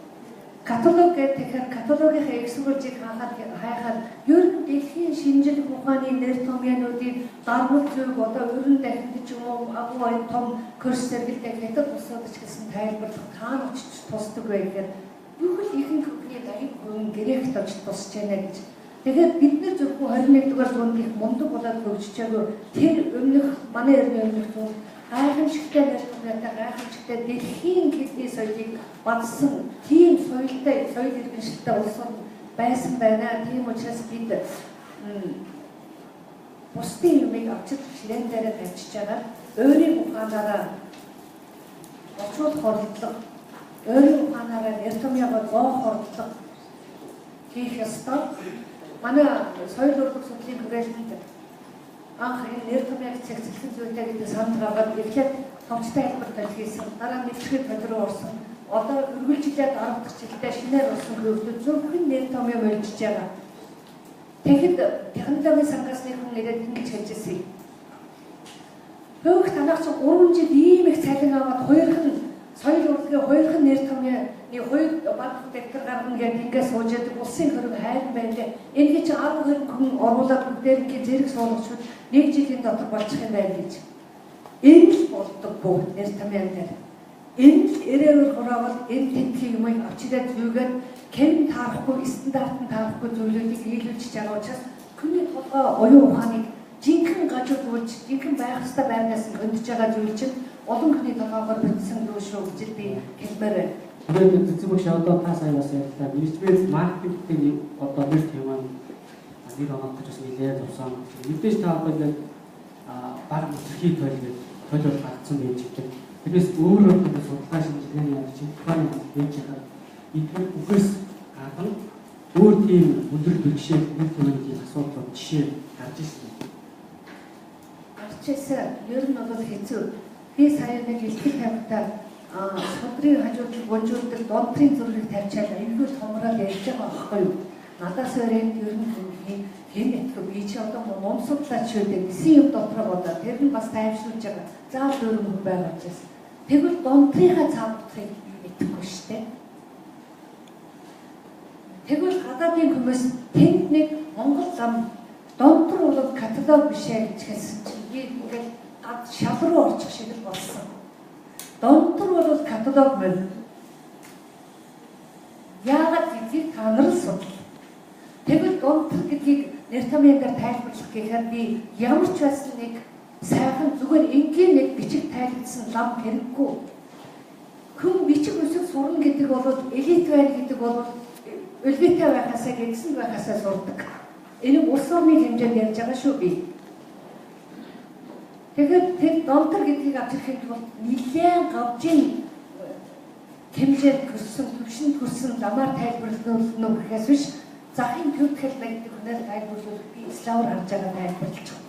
каталог гэхээр каталогын экскурсийг хайхад ер нь дэлхийн шинжлэх ухааны нэр томьёонуудыг дармал зүг одоо өрн дахинд ч юм уу агуу аян том курс зэрэгэлтэй хятад улсууд ч гэсэн тайлбарлах таан очиж тусдаг бай гэхээр юу л ихэнх хүний 80% грект очиж тусч байна гэж. Тэгэхээр бид нар зөвхөн 21-р зуунд их мундаг болоод хөгжиж байгаа тэр өмнөх манай өмнөх зуунд гайхамшигтай нэр томьёотой гайхамшигтай дэлхийн хэлний соёлыг бадсан тийм соёлтой соёл иргэншилтэй улсууд байсан байна. Тийм учраас бид бусдын юмыг авчид член дээр тавьчихж байгаа өөрийн ухаанаараа орчуулах хордлого өөрийн ухаанаараа нэр томьёогоо гоох хордлого хийх ёстой. Манай соёл урлаг судлалын хүрээлэнд анх энэ нэр томьёог цэгцлэх зүйлтэй гэдэг санал гаргаад эхлээд томч тайлбар хийсэн. Дараа нь нэвтрэх төлөв орсон. Одоо үргэлжлээд 10 дахь жилдээ шинээр болсон хөвгүүд зөвхөн нэр томьёо мөржиж байгаа. Тэгэхэд технологийн сангасны хүн ирээд ингэж хэлж ирсэн. Хөөх танах ч 3 жил ийм их цалин аваад хоёрхан соёл урлагийн хоёрхан нэр томьёоны хоёр баг дэвтэр гаргана гэдэг ингээд сууж яадаг улсын хөрөг хайр байлаа. Энэ чи 10 хүн оруулаад бүгдээр ингэ зэрэг суулгачвал 1 жилийн дотор болчих юм байна гэж. Энэ л болдог бүгд нэр томьёон дээр. Энэ л эрээр хураавал энэ тэнхийг юм авчираад юугээд хэн таарахгүй стандартын таарахгүй зүйлүүдийг нийлүүлж байгаа учраас хүний толгой оюун ухааныг жинхэнэ гажуудуулж жинхэнэ байх ёстой байрнаас нь өндөж байгаа зүйл чинь олон хүний толгойгоор бүтсэн юу шүү гэж би хэлмээр байна. Тэгээд цэцэг багш одоо та сая бас ярьлаа. Менежмент маркетинг одоо нэр томьёо нэг оногч бас нэлээд тусаа. Мэдээж та одоо ингээд баг мөрхий тойлол гарцсан байж байгаа. Тэрээс өөрөө судалгаа шинжилгээний яаж чинь байж байгаа. Эдгээр бүхээс гадна өөр тийм өдөр бэрхшээл нэг томьёоны асуудал жишээ гарч ирсэн. Арчээсээ ер нь бол хэцүү. Би сая нэг илтгэл тавьтаа судрын хажууд гонжуулдаг донтрын зургийг тавьчаад аюулгүй томроод ярьж байгаа байхгүй юу? Надаас өрөөнд ер нь хэн итгэв би чи одоо момсодлаач шүү дээ. Гэсэн юм дотроо бодоод тэр нь бас тайвшруулж байгаа. Заавал өөр хүн байгаа учраас. Тэгвэл донтрынхаа цааврыг итгэхгүй шүү дээ. Тэгвэл гадаадын хүмүүс тэнд нэг Монгол зам донтор бол каталог биш ээ гэж хэлсэн чинь би ингээд шал руу орчих шиг л болсон. Донтор бол каталог мөн. Яагаад гэдгийг та нар л судлаа. Тэгвэл донтор гэдгийг нэр томьёоноор тайлбарлах гэхээр би ямар ч байсан нэг сайхан зүгээр энгийн нэг бичиг тайлбарсан лам хэрэггүй. Хүн бичиг үсэг сурна гэдэг бол элит байна гэдэг бол элиттэй байхасаа гэдсэн байхасаа сурдаг. Энэ улс орны хэмжээнд ярьж байгаа шүү би. Тэгэхээр тэр донтор гэдгийг авчрахын тулд нэлээд гавжин хэмжээнд хүрсэн, төвшөнд хүрсэн ламаар тайлбарлах гэхээс биш захын төвтгэл байдаг хүнээр тайлбарлах би славар харж байгаа тайлбарлаж байна.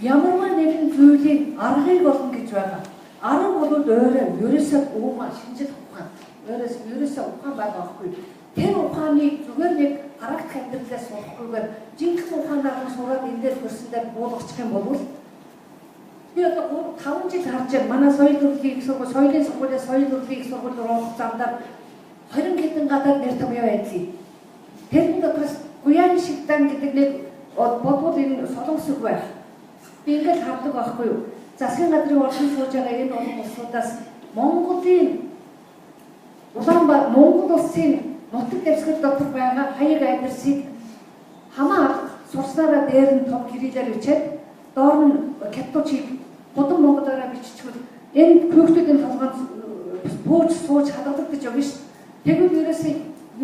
Ямарваа нэгэн зүйлийг аргыг болно гэж байгаа. Арга бол өөрөө ерөөсөө уумаа шинжил ухаан. Ерөөсөө ухаан байгаа байхгүй. Тэр ухааныг зүгээр нэг харагт амьдралаас сурахгүйгээр жинхэнэ ухаанаар нь сураад энэ дээр хөрсөн дээр буулгачих юм бол би одоо 5 жил харж байгаа манай соёл урлагийн их сургууль, соёлын сургуулийн соёл урлагийн их сургууль руу орох замдаар 20 хэдэн гадаад нэр томьёо байдлаа. Тэрний дотроос Гуян Шигдан гэдэг нэг бодвол энэ солонгос үг байх. Би ингээд хардаг байхгүй юу? Засгийн газрын оршин сууж байгаа энэ олон улсуудаас Монголын Монгол улсын нутаг дэвсгэр дотор байгаа хаяг айдарсыг хамаа сурснараа дээр нь том гэрэлээр бичээд доор нь каточийг гудам монголоор биччихвэл энэ хүүхдүүдийн толгойд бууж сууж хадгалагдаж байгаа шүү. Тэгвэл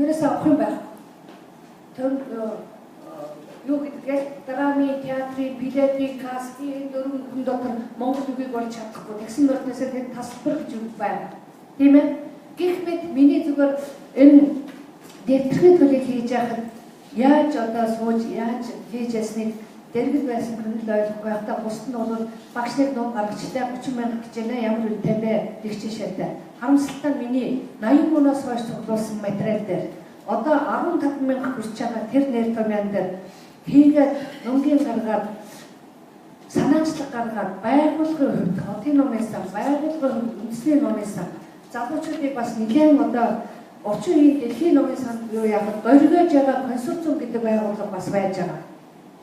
ерөөсөө авах юм байх. Тэр юу гэдгийг драмын, театрын, билетийн, кастинг дөрвөн хүн дотор монгол үгийг болж чадахгүй. Тэгсэн мөртөөсөө тэр тасалбар гэж үг байна. Тийм ээ? Гэхдээ миний зүгээр энэ дэвтэрхий төлөв хийж яхад яаж одоо сууж яаж хийж ясныг дэргэд байсан хүн л ойлгохгүй байхдаа бусд нь бол багшны нуг гаргачтай 30 мянга гэж байна ямар үнэтэй бэ гэх жишээтэй. Харамсалтай миний 80 мөнөөс хойш цуглуулсан материал дээр одоо 15 мянга хүрч байгаа тэр нэр томьёон дээр хийгээд нунгийн гаргаад санаачлаг гаргаад байгууллагын хувьд хотын номынсаа байгууллагын үндэсний номынсаа залуучуудыг бас нэгэн одоо орчин үеийн дэлхийн номын санд юу яагаад горигож байгаа консорциум гэдэг байгууллага бас байж байгаа.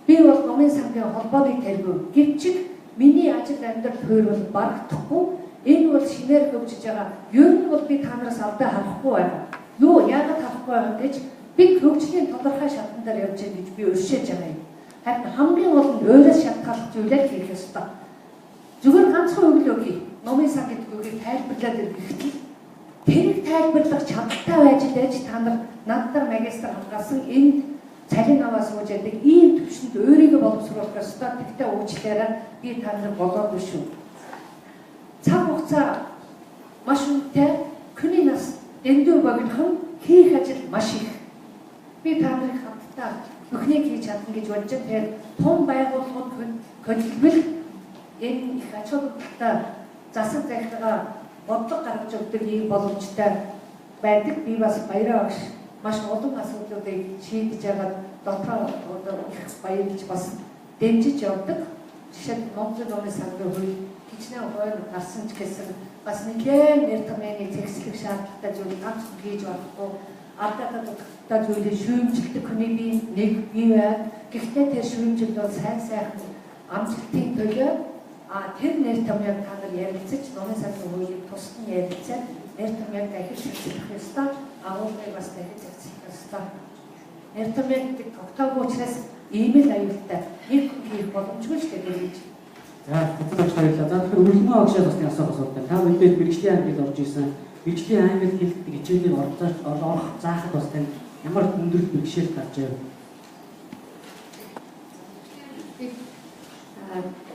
Би бол номын сангийн холбооны тэргүү гэвчиг миний ажил амьдрал тойр бол барагдахгүй. Энэ бол шинээр хөгжиж байгаа. Ер нь бол би та нараас алдаа харахгүй байна. Юу яагаад харахгүй байгаа гэж би хөгжлийн тодорхой шатан дээр явж байгаа гэж би өршөөж байгаа юм. Харин хамгийн гол нь өөрөөс шалтгааллах зүйлээ хийх ёстой. Зүгээр ганцхан үг л өгье. Номын сан гэдэг үгийг тайлбарлаад ирэхдээ тэрийг тайлбарлах чадaltaй байж та нар надад магистр хамгаалсан энэ цалин аваа сууж яадаг ийм төвшөнд өөрийгөө боловсруулах ёстой. Тэгтээ уучлаарай би та нар болоогүй шүү. Цаг хугацаа маш үнэтэй хүний нас дэндүү богинохон хийх ажил маш их. Би та нарыг хамтдаа бүхнийг хийж чадна гэж бодож байгаа. Тэгэхээр том байгууллагууд хөдөлгөл энэ их ач холбогдолтой засаг захиргаа бодлого гаргаж өгдөг ийм боломжтой байдаг. Би бас баяраа багш маш олон асуудлуудыг шийдэж яагаад дотроо одоо их баярлж бас дэмжиж явдаг. Жишээд Монголын номын сангийн хувьд хичнээн хойно гарсан ч гэсэн бас нэгэн нэр томьёоны зэгслэх шаардлагатай зүйл ганц хийж болохгүй. Алдаа зүйлийг шүүмжилдэг хүний бие нэг бий байд. Гэхдээ тэр шүүмжил бол сайхан амжилтын төлөө тэр нэр томьёог та нар ярилцаж номын сангийн хуулийг тусад нь ярилцаад нэр томьёог дахиж зэгцэх ёстой. Агуулгыг бас дахиж зэгцэх ёстой. Нэр томьёог тогтоогүй учраас ийм л аюултай нэг хийх боломжгүй ч гэж. За бүгд баярлалаа. За тэгэхээр өргөнөө огшоо басны асуулт. Та мэдээд мэрэгжлийн ангид орж исэн. Мэрэгжлийн ангид хэлдэг хичээлийн орох заахад бас тань ямар өндөр бэрхшээл гарч ив.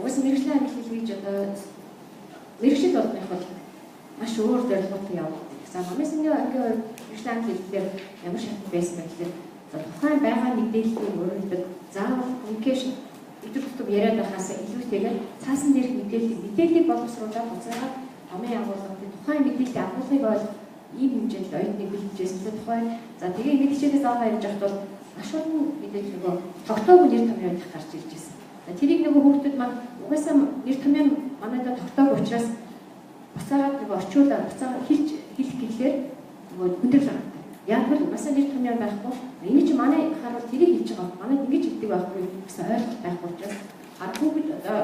Уус мэрэгжлийн ангид хэлж одоо мэрэгжил болгох бол маш өөр зорилготой явдаг. За намайг сангийн ангийн мэрэгжлийн ангид хэлээр ямар шатнд байсан бэ гэхээр тухайн байгаа мэдээллийг өөрөлдөг заавал communication идэвхтэй яриад байхаас илүүтэйгээр цаасан дээрх мэдээллийг боловсруулаад буцаагаад томьёо агуулгын тухайн мэдээллийн агуулгыг бол ийм хэмжээнд оюутныг бэлтгэжсэн тухайн за тэгээ ингэ хичээлээс аваа явж байхад бол маш олон мэдээлэл нөгөө тогтоогүй нэр томьёо их гарч ирж байсан. Тэрийг нөгөө хүүхдүүд маань угаасаа нэр томьёо манайда тогтоогүй учраас буцаагаад нөгөө орчуулаад буцаагаад хэлэх гэхлээр нөгөө хүндрэл гардаг. Яг л бас нэр томьёо байхгүй. Энэ чинь манай харуул тэрийг хийж байгаа. Манай ингэж хэлдэг байхгүй гэсэн ойлголт байхгүй учраас харахгүй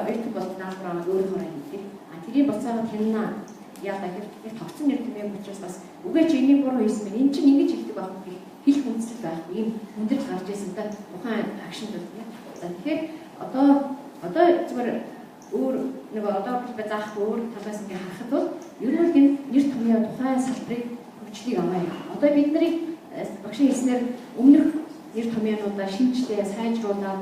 оюутан бол наамраа өөрөөр хэлдэг. Тэрийг буцаагаад хянана. Яагаад гэвэл тогтсон нэр томьёо учраас бас үгээ чи энийг буруу хийсэн байна. Энэ чинь ингэж хэлдэг байхгүй. Хэлэх үндэслэл байхгүй. Ийм хүндрэл гарч ирсэн та тухайн акшнд бол. За тэгэхээр одоо зүгээр өөр нөгөө одоо би заахгүй өөр талаас ингээ харахад бол ер нь энэ нэр томьёо тухайн салбарыг хөгжлийг аваа. Одоо бид нарыг багшийн хэлснээр өмнөх нэр томьёонуудаа шинжлээ, сайжруулаад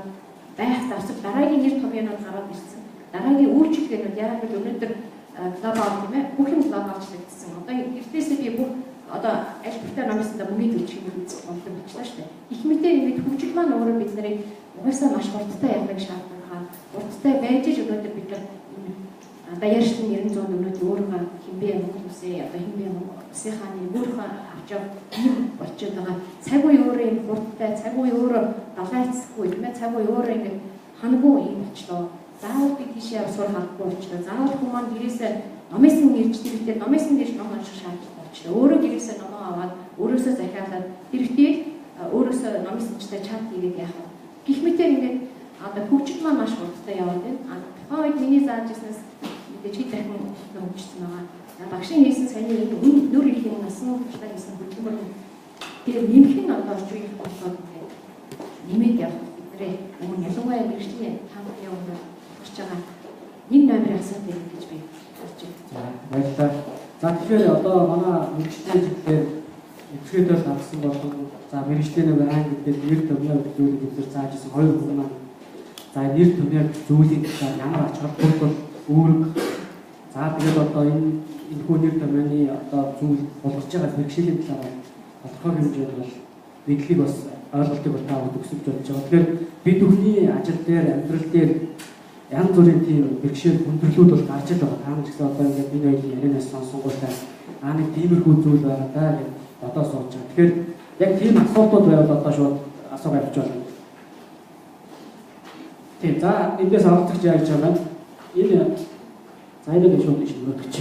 байх завсар дараагийн нэр томьёонууд гараад ирсэн. Дараагийн үйлчлэгээнүүд яг л өнөөдөр глобал тийм ээ бүх юм глобалчлагдсан. Одоо эртнээсээ би бүх одоо аль бүртээ номсондоо мөнгөний төлчих юм үзэх болдог болчихлоо шүү дээ. Их мэдээ ингэж хөгжил маань өөрөө бид нарыг угаасаа маш хурдтай явахыг шаардлагатай. Хурдтай байж л өнөөдөр бид нар даяарчлан 900 өнөөдөр өөрөө хинбэ Монгол улсын одоо хинбэ улсын хааны өөрөө авч ийм болчиход байгаа. Цаг үе өөрөө юм хурдтай, цаг үе өөрөө далайцгүй тийм ээ цаг үе өөрөө ингэ хангүй юм болчлоо. Заавал би тийшээ сурах аргагүй болчлоо. Заавал хүмүүс маань гэрээсээ номын ирж тэрэгтэй номын дэж ном унших шаардлагатай болчлоо. Өөрөө гэрээсээ ном аваад өөрөөсөө захиалаад тэрэгтэй өөрөөсөө номын сэнжтэй чат хийгээд яах вэ? Гэх мэтээр ингээд одоо хөгжил маань маш хурдтай яваад байна. Тухайн үед миний зааж ирснээс мэдээж хэд дахин хөгжсөн байгаа. Багшийн хийсэн саяны энэ нөр ихийн насан туршдаа хийсэн хөтөлбөр тэр нэмэх нь одоо орчин үеийн болоод нэмээд явах бидний өмнө ялангуяа мэрэгжлийн хамтын өмнө турш байгаа нэг номерын асуудал гэж би харж байна. За баярлалаа. За тэгэхээр одоо манай мэрэгжлийн чиглэлээр эцгээдээр гарсан болон за мэрэгжлийн нэг анги гэдэг нэр томьёо зүйлийг бид зааж ирсэн хоёр хүн маань за нэр томьёо зүйлийн талаар ямар ач холбогдол үүрэг за тэгээд одоо энэ хүн нэр томьёоны одоо зүйл болгож байгаа бэрхшээлийн талаар тодорхой хэмжээнд бол мэдлийг бас ойлголтыг бол таа өгсөж болж байгаа. Тэгэхээр бид бүхний ажил дээр амьдрал дээр янз бүрийн тийм бэрхшээл хүндрэлүүд бол гарч ил байгаа. Таамаг гэсэн одоо ингээд энэ хоёрын ярианаас сонсонгуудаа нэг тиймэрхүү зүйл байгаа даа гэж одоо сууж байгаа. Тэгэхээр яг тийм асуудлууд байвал одоо шууд асуух авч байна. Тийм за эндээс оролцож яаж байгаа юм. Энэ зайдаг шууд гэж өгөөч.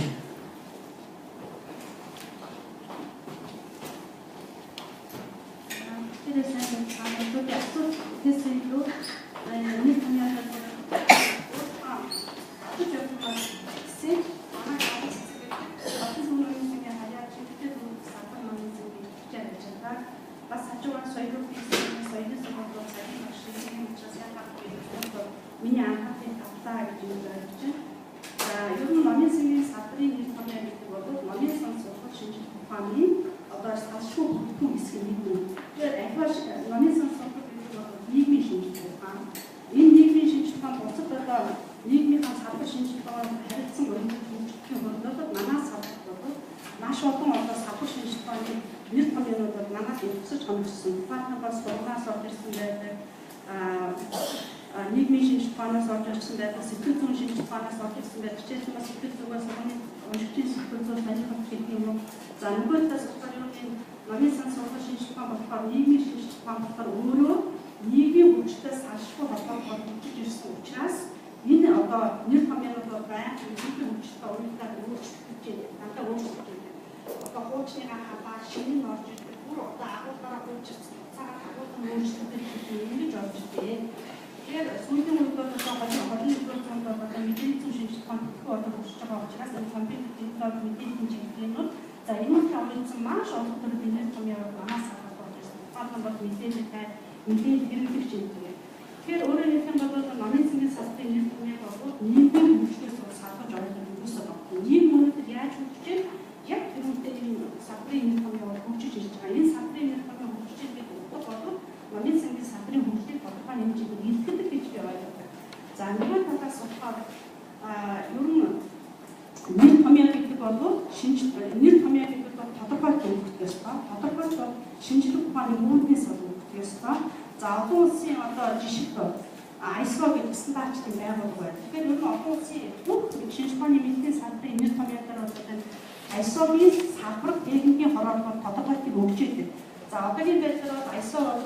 Миний анхаарлын тавтаа гэж юм байна. За ер нь номын сангийн салбарын нэр томьёо гэдэг бол номын сан сургууль шинжлэх ухааны одоо салшгүй бүтээн хэсэг нэг юм. Тэгэхээр ахиаш номын сан сургууль гэдэг бол нийгмийн шинжлэх ухаан. Энэ нийгмийн шинжлэх ухаан буцаад одоо нийгмийн салбар шинжлэх ухаан харилцан өрнөж хөгжихийн хөдөлгөөд манай салбарт бол маш олон одоо салбар шинжлэх ухааны нэр томьёонууд бол манайд өсөж хоногдсон. Тухайн сургуулиас орж ирсэн байдаг. Нийгмийн шинжлэх ухаанаас орж ирсэн байдаг, сэтгэл зүйн шинжлэх ухаанаас орж ирсэн байдаг. Жишээлбэл сэтгэл зүйн салбарын уншигчийн сэтгэл таних гэх юм уу. За нөгөө талаас болохоор номын сан сургууль шинжлэх ухаан болохоор нийгмийн шинжлэх ухаан болохоор өөрөө нийгмийн хүчтэй салшгүй холбоотой хөгжиж ирсэн учраас энэ одоо нэр томьёонууд байна. Нийгмийн хүчтэй уялдаад өөрчлөгдөж байна. Надад өөрчлөгдөж байна. Одоо хуучныгаа хадаа шинэ нь орж ирдэг. Бүр одоо агуулгаараа өөрчлөгдөж цагаат агуулгын өөрчлөлтөд ингэж орж ирдэг. Тэгэхээр сүүлийн үед бол одоо 20-р зуунд одоо мэдээллийн шинжлэх ухаан төлөв одоо хөгжиж байгаа учраас энэ компьютер технологи мэдээллийн чиглэлүүд за энэ тавьсан маш олон төрлийн нэр томьёонууд манаас хараад болж байна. Тухайн бол мэдээлэлтэй мэдээлэл хэрэглэгч юм. Тэгэхээр өөрөөр хэлбэл бол номын цэгийн салбарын нэр томьёог бол нийгмийн хөгжлөөс салгаж ойлгох юусаа байна. Нийгэм өнөөдөр яаж хөгжиж яг тэр үнэтэй энэ салбарын нэр томьёог хөгжиж ирж байгаа. Энэ салбарын нэр томьёог хөгжиж ирэх гэдэг бол номын цэгийн салбарын хөгжлийг тодорхой хэмжээнд илтгэдэг гэж би ойлгодог. За нөгөө талаас болохоор ер нь нэр томьёо гэдэг бол нэр томьёо гэдэг бол тодорхой төвөгдөх ёстой. Тодорхой бол шинжлэх ухааны үүргээс олгох ёстой. За олон улсын одоо жишээ ISO гэдэг стандартын байгууллага байна. Тэгэхээр ер нь олон улсын бүх шинжлэх ухааны мэдээллийн салбарын нэр томьёолоор бол ISO-гийн салбар техникийн хорооллого тодорхойлтыг өгч идэг. За одоогийн байдлаар бол ISO бол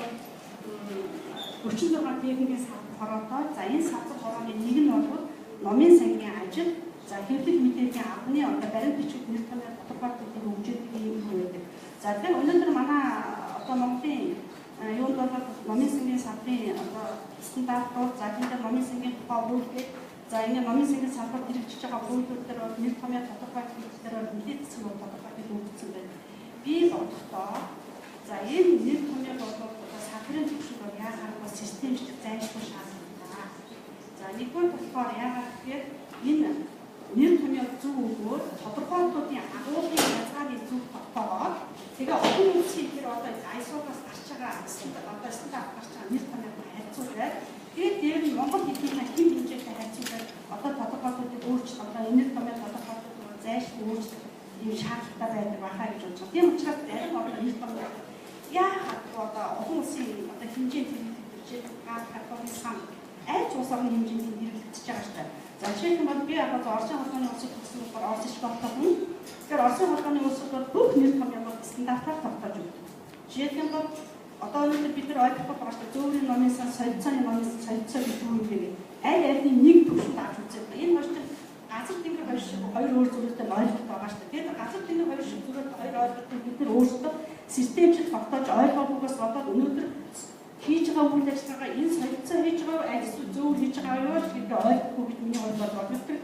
46 техникийн салбар хорооллоо. За энэ салбар хорооны нэг нь бол номын сангийн ажил, за хэвлэл мэдээллийн анхны одоо баримт бичиг нэр томьёо тодорхойлтыг өгч идэг юм байдаг. За тэгэхээр өнөөдөр манай одоо Монголын юунд бол номын сангийн салбарын одоо стандартууд, за тэгээд номын сангийн тухай үйлдэл, за энэ номын сангийн салбарт хэрэгжиж байгаа үйлдэл дээр бол нэр томьёо тодорхойлох дээр бол нэлээд хэсэг тодорхойлтыг өгсөн байна. Би бодохдоо за энэ нэр томьёо бол салбарын төвшөнд бол яагаад бол системчлэг зайлшгүй шаардлагатай. За нэгдүгээр болохоор яагаад гэхээр энэ нэр томьёо зөв өгөөд тодорхойлтуудын агуулгын хязгаарлыг зөв тогтоогоод тэгээ олон улсын тэр одоо ISO-гаас гарч байгаа одоо стандарт гарч байгаа нэр томьёог харьцуулаад тэгээд дээр нь Монгол хэлний хэм хэмжээтэй харьцуулаад одоо тодорхойлтуудыг өөрчлөлт одоо энэ нэр томьёо тодорхойлтууд зайлшгүй өөрчлөлт ийм шаардлагатай байдаг байхаа гэж бодож байна. Тийм учраас зарим одоо нэр томьёо яагаад одоо олон улсын одоо хэмжээнд хэрэгжиж байгаа категорийн сан аль улсын хэмжээнд хэрэгжиж байгаа шүү дээ. За жишээ нь бол би яг Оросын холбооны улсыг төссөн болохоор Орос их болтойгоо. Тэгэхээр Оросын холбооны улсууд бол бүх нэр томьёог стандартаар тогтоож өгдөг. Жишээ нь бол одоо өнөөдөр бид нар ойлгох байгаа шүү дээ. Зөөврийн номын сан, солилцооны номын солилцоо гэж юу юм бэ? Аль альны нэг төвшөнд авч үзэх. Энэ маш их газар тэнгэр хоёр шиг хоёр өөр зүйлтэй ойлгох байгаа шүү дээ. Тэгээд газар тэнгэр хоёр шиг зүгээр хоёр ойлголтыг бид нар өөрсдөө системчд тогтоож ойлгохгүйгээс болоод өнөөдөр хийж байгаа үйл ажиллагаа энэ солилцоо хийж байгаа аль эсвэл зөв хийж байгаа юу гэдгийг ойлгохгүй гэж миний хувьд бол боддог.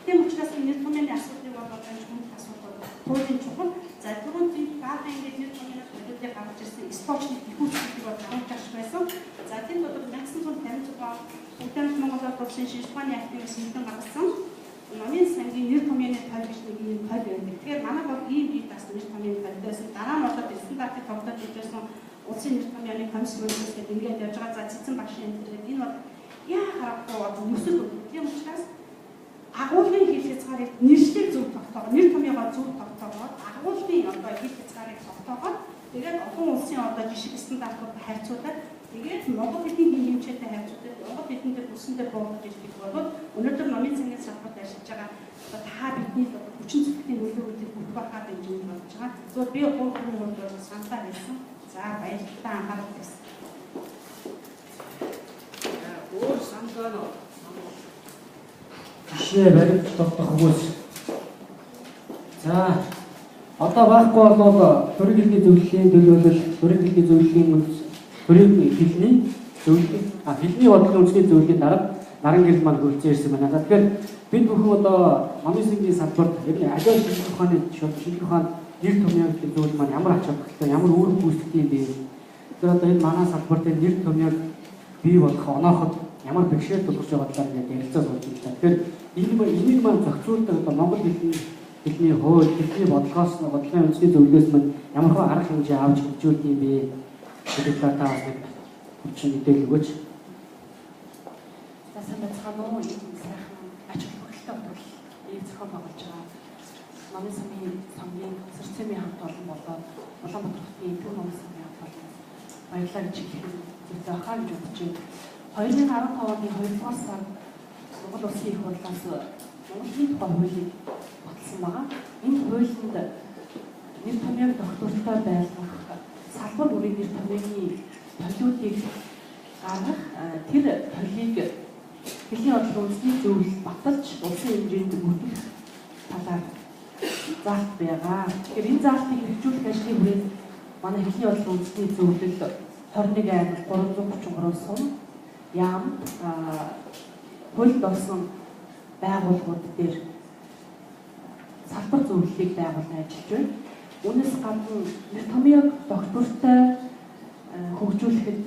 Тийм учраас нэр томьёоны асуудлыг бол энэ хүн асуудал туулийн чухал. За түрүүн тийм баахан ингээд нэр томьёоны төлөвлөлтөд гаргаж ирсэн источник төхөөрөмжийг бол хамтарч байсан. За тийм бол 1956 Бүгд Монголоор болсон шинжлэх ухааны активист нэгэн гаргасан номын сангийн нэр томьёоны тал гэж нэг юм тал байдаг. Тэгэхээр манай бол ийм бие даасан нэр томьёоны талдаас дараа нь болоод стандартыг тогтоож ирсэн улсын нэр томьёоны комиссионоос гэдэг ингээд явж байгаа. За цэцэн багшийн энэ бол яахаа нүсэл өгдөг. Тийм учраас агуулгын хил хязгаарыг нэршлиг зөв тогтоогоо, нэр томьёогоо зөв тогтоогоо, агуулгын одоо хил хязгаарыг тогтоогоо тэгээд олон улсын одоо жишг стандартууд харьцуулаад тэгээд Монгол хэлний хэмжээтэй харьцуулаад Монгол хэлэндээ бүсэндээ буулгаж ирэх бол өнөөдөр номын цангийн салбарт ажиллаж байгаа одоо та бидний хүчин зүтгэлийн нөлөөлөлийг бүрхбахаад гэж юм болж байгаа. Зөвхөн би гурван хувьд бол саналаа хэлсэн. За баярлалаа анхаарал тавьсан. Өөр саналаа жишээ баримт тогтоох хүмүүс. За одоо байхгүй бол төрийн хэлний зөвлөлийн төлөөлөл, төрийн хэлний зөвлөлийн төрийн хэлний зөвлөлийн хэлний бодлогын үндэсний зөвлөлийн дарга гэрэл маань хөрөлцөн ирсэн байна. Тэгэхээр бид бүхэн одоо номын сангийн салбарт аливаа шинжлэх ухааны шинжлэх ухааны нэр томьёог гэдэг зүйл маань ямар ач холбогдолтой, ямар үүрэг гүйцэтгэх юм бэ? Тэгэхээр одоо энэ манай салбарт нэр томьёог бий болох онооход ямар бэрхшээл тулгарч байгаа талаар ингээд ярилцаа сууж байна. Тэгэхээр энийг маань зохицуулдаг одоо Монгол хэлний хууль, хэлний бодлогоос бодлогын үндэсний зөвлөлөөс маань ямар хөө арга хэмжээ авч хөгжүүлдэг юм бэ? гэдэг та бас нэг хүчин мэдээлэл өгөөч. За сайн байцгаана уу? Энэ сайхан ач холбогдолтой бол ийм зохион байгуулж байгаа. Номын сангийн сэрцэмийн хамт олон болоод Улаанбаатар хотын төв номын сангийн хамт олон баярлалаа гэж хэлэх зүйтэй хаа гэж бодож байна. 2015 оны 2 дугаар сард Монгол Улсын их хурлаас Монголын тухай хуулийг баталсан гаргасан байгаа. Энэ хуулинд нэр томьёог тогтвортой байлгах, салбар бүрийн нэр томьёоны төлөвлөлтийг гаргах, тэр төлөвийг хэлний бодлогын үндэсний зөвлөлд баталж улсын хэмжээнд бүрдүүлэх талаар заалт байгаа. Тэгэхээр энэ заалтыг хэрэгжүүлэх ажлын хүрээнд манай хэлний бодлогын үндэсний зөвлөл 21 аймаг 333 сум яамд хуульд орсон байгууллагууд дээр салбар зөвлөлийг байгуулан ажиллаж байна. Үүнээс гадна нэр томьёог тогтвортой хөгжүүлэхэд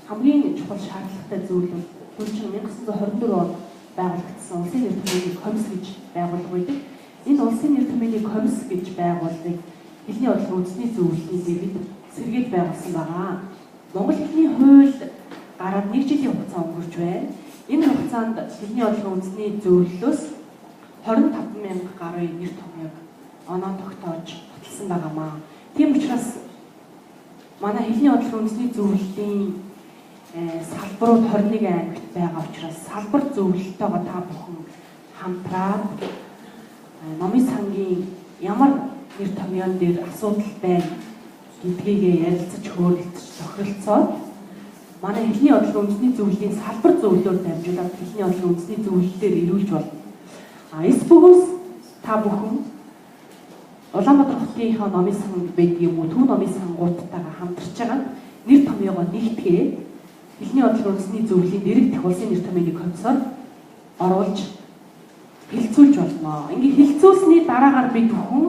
хамгийн чухал шаардлагатай зүйл бол 1924 онд байгуулагдсан улсын нэр томьёоны комисс гэж байгуулга байдаг. Энэ улсын нэр томьёоны комисс гэж байгууллагыг хэлний бодлогын үндэсний зөвлөлийн дэвид сэргээд байгуулсан байгаа. Монгол хэлний хууль гараад 1 жилийн хугацаа өнгөрч байна. Энэ хугацаанд хэлний бодлогын үндэсний зөвлөлөөс 25,000 гаруй нэр томьёог оноо тогтоож баталсан байгаамаа. Тийм учраас манай хэлний бодлогын үндэсний зөвлөлийн салбарууд 21 аймагт байгаа учраас салбар зөвлөлтөөгөө та бүхэн хамтраад номын сангийн ямар нэр томьёон дээр асуудал байна гэдгийг ярилцаж хөөрөлдөж тохиролцоод манай хэлний бодлогын үндэсний зөвлөлийн салбар зөвлөлөөр дамжуулаад хэлний бодлогын үндэсний зөвлөлтөөр ирүүлж болно. Эсбөгөөс та бүхэн Улаанбаатар хотынхаа номын сан байдаг юм уу, төв номын сангуудтайгаа хамтарч байгаа нэр томьёогоо нэгтгээ хэлний бодлогын үндэсний зөвлөлийн дэрэг улсын нэр томьёоны комиссоор оруулж хилцүүлж болно. Ингээ хилцүүлсний дараагаар бид бүхэн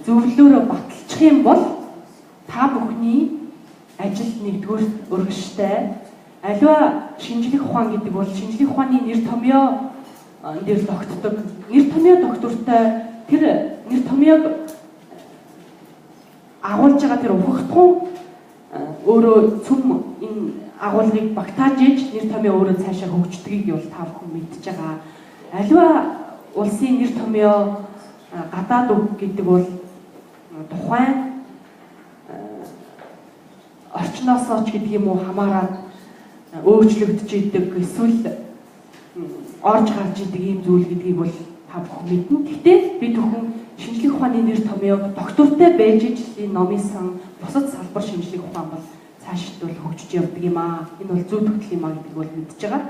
зөвлөлөөрөө баталчих юм бол та бүхний ажилд нэгдүгээр урагштай аливаа шинжлэх ухаан гэдэг бол шинжлэх ухааны нэр томьёо дээр тогтдог. Нэр томьёо тогтвортой тэр нэр томьёог агуулж байгаа тэр ухагтхан өөрөө цөм энэ агуулгыг багтааж иж нэр томьёо өөрөө цаашаа хөгждгийг бол та бүхэн мэдж байгаа. Аливаа улсын нэр томьёо гадаад үг гэдэг бол тухайн орчноосоо ч гэдэг юм уу хамаараад өөрчлөгдөж идэг эсвэл орж гарч идэг ийм зүйл гэдгийг бол та бүхэн мэднэ. Гэхдээ бид бүхэн шинжлэх ухааны нэр томьёог доктортой байж иж энэ номын сан бусад салбар шинжлэх ухаан бол цаашд бол хөгжиж явдаг юм аа. Энэ бол зөв тогтол юм аа гэдгийг бол мэдж байгаа.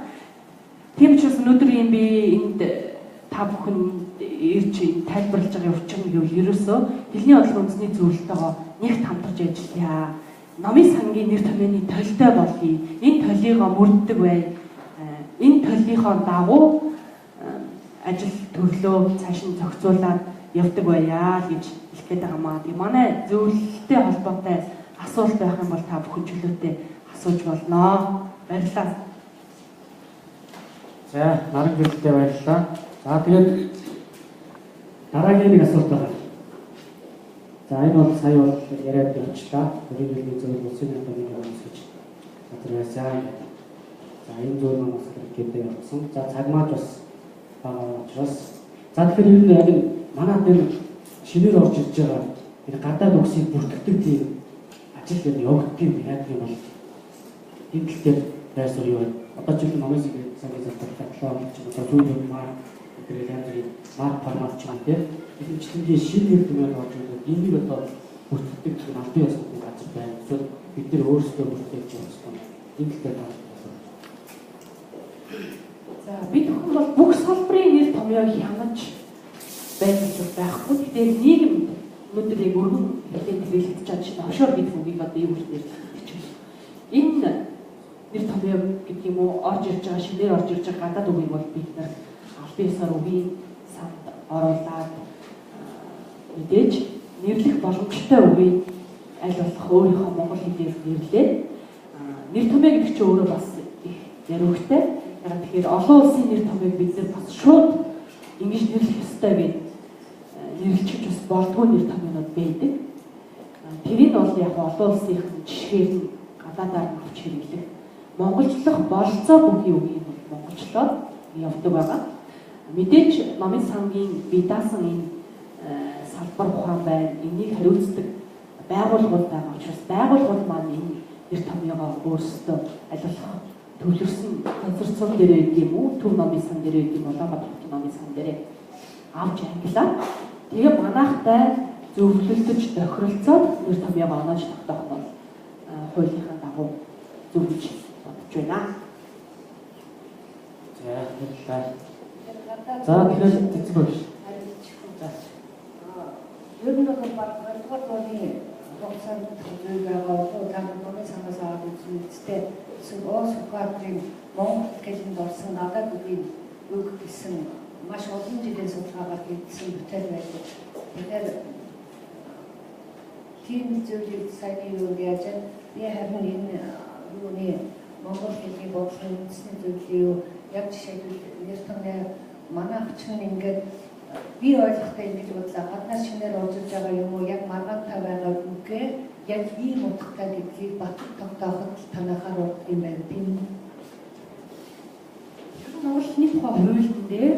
Тийм учраас өнөөдөр юм би энд та бүхэн ирж тайлбарлаж байгаа учир нь гэвэл ерөөсөө хэлний бодлогын үндэсний зөвлөлтөөгөө нэгт хамтарч ажиллая. Номын сангийн нэр томьёоны төлөлтэй болъё. Энэ төлөлийгөө мөрддөг бай. Энэ төлөлийнхөө дагуу ажил төрлөө цааш нь зохицуулаад явдаг байя гэж хэлэх гээд байгаа маа. Тэг манай зөвлөлттэй холбоотой асуулт байх юм бол та бүхэн чөлөөтэй асууж болно. Баярлалаа. За, наран хэлтэй баярлалаа. За тэгээд дараагийн нэг асуулт байна. За энэ бол сая бол яриад явчлаа. Өөрийн зөвлөл улсын нэр томьёоны комисс гэж задраасаа. За энэ зөвлөл маань бас хэрэгтэй явсан. За цаг маань бас байгаа учраас за тэгэхээр юу яг манай дээр шинээр орж ирж байгаа энэ гадаад үгсийг бүртгэдэг тийм ажил явагддаг юм яг юм бол энэ дэлхийд байсаар юу вэ? Одоо ч номын сангийн залтар татлаа гэж одоо зөвлөл маань гэдэг янзын марк формат ч юм тий. Эдгээр шинээр тэмээд орж ирээд энийг одоо бүртгэдэг тийм албан ёсны газар байна. Эсвэл бид нар өөрсдөө бүртгэж явуулсан. Энэ дэлхийд байна. За бид бүхэн бол бүх салбарын нэр томьёог хянаж байх байхгүй. Тэгэхээр нийгэмд өнөөдөр яг өргөн хэлээд хэрэглэж чадж байна. Офшор гэдэг үгийг одоо юу гэж нэрлэж байна. Энэ нэр томьёог гэдэг юм уу орж ирж байгаа шинээр орж ирж байгаа гадаад үгийг бол бид нар албан ёсоор үгийн санд оруулаад мэдээж нэрлэх боломжтой үгийг аль болох өөрийнхөө монгол хэлээр нэрлээд нэр томьёо гэдэг чинь өөрөө бас их яриугтай. Тэгэхээр олон улсын нэр томьёог бид нар бас шууд ингэж нэрлэх ёстой гэж нэрлэж бас болдгоо нэр томьёонууд байдаг. Тэрийг бол яг олон улсын жишгээр нь гадаадаар нь авч хэрэглэх монголчлох болцоо бүхий үгийг монголчлоод явдаг байгаа. Мэдээж номын сангийн бие даасан энэ салбар ухаан байна. Энийг хариуцдаг байгууллагууд байгаа учраас байгууллагууд маань энэ нэр томьёогоо өөрсдөө аль болох төвлөрсөн консорциум дээр байдаг юм уу? Төв номын сан дээр байдаг юм уу? Улаанбаатар номын сан дээр авч ангилаа. Тэгээ манайхтай зөвлөлдөж тохиролцоод нэр томьёо оноож тогтоох бол хуулийнхаа дагуу зөв гэж бодож байна. За баярлалаа. За тэгэхээр цэцэг багш. Ер нь бол баг 20-р оны хугацаанд зүйл байгаа бол намын санаас аваад үзсэн Сүхбаатарын Монгол хэлэнд орсон надад үгийн үг гэсэн маш олон жилийн судалгаагаар хийсэн бүтээл байдаг. Тэгэхээр тийм зүйлийг сайн юу яаж би харин энэ юуны Монгол хэлний бодлогын үндэсний зүйлийг яг жишээлбэл нэр томьёо манай хүчин ингээд би ойлгохтой ингэж бодлоо гаднаас шинээр орж байгаа юм уу яг маргаантай байгаа үгээ яг ийм утгатай гэдгийг батг тогтооход танахаар урд юм байна тийм. Монголны хууль дээр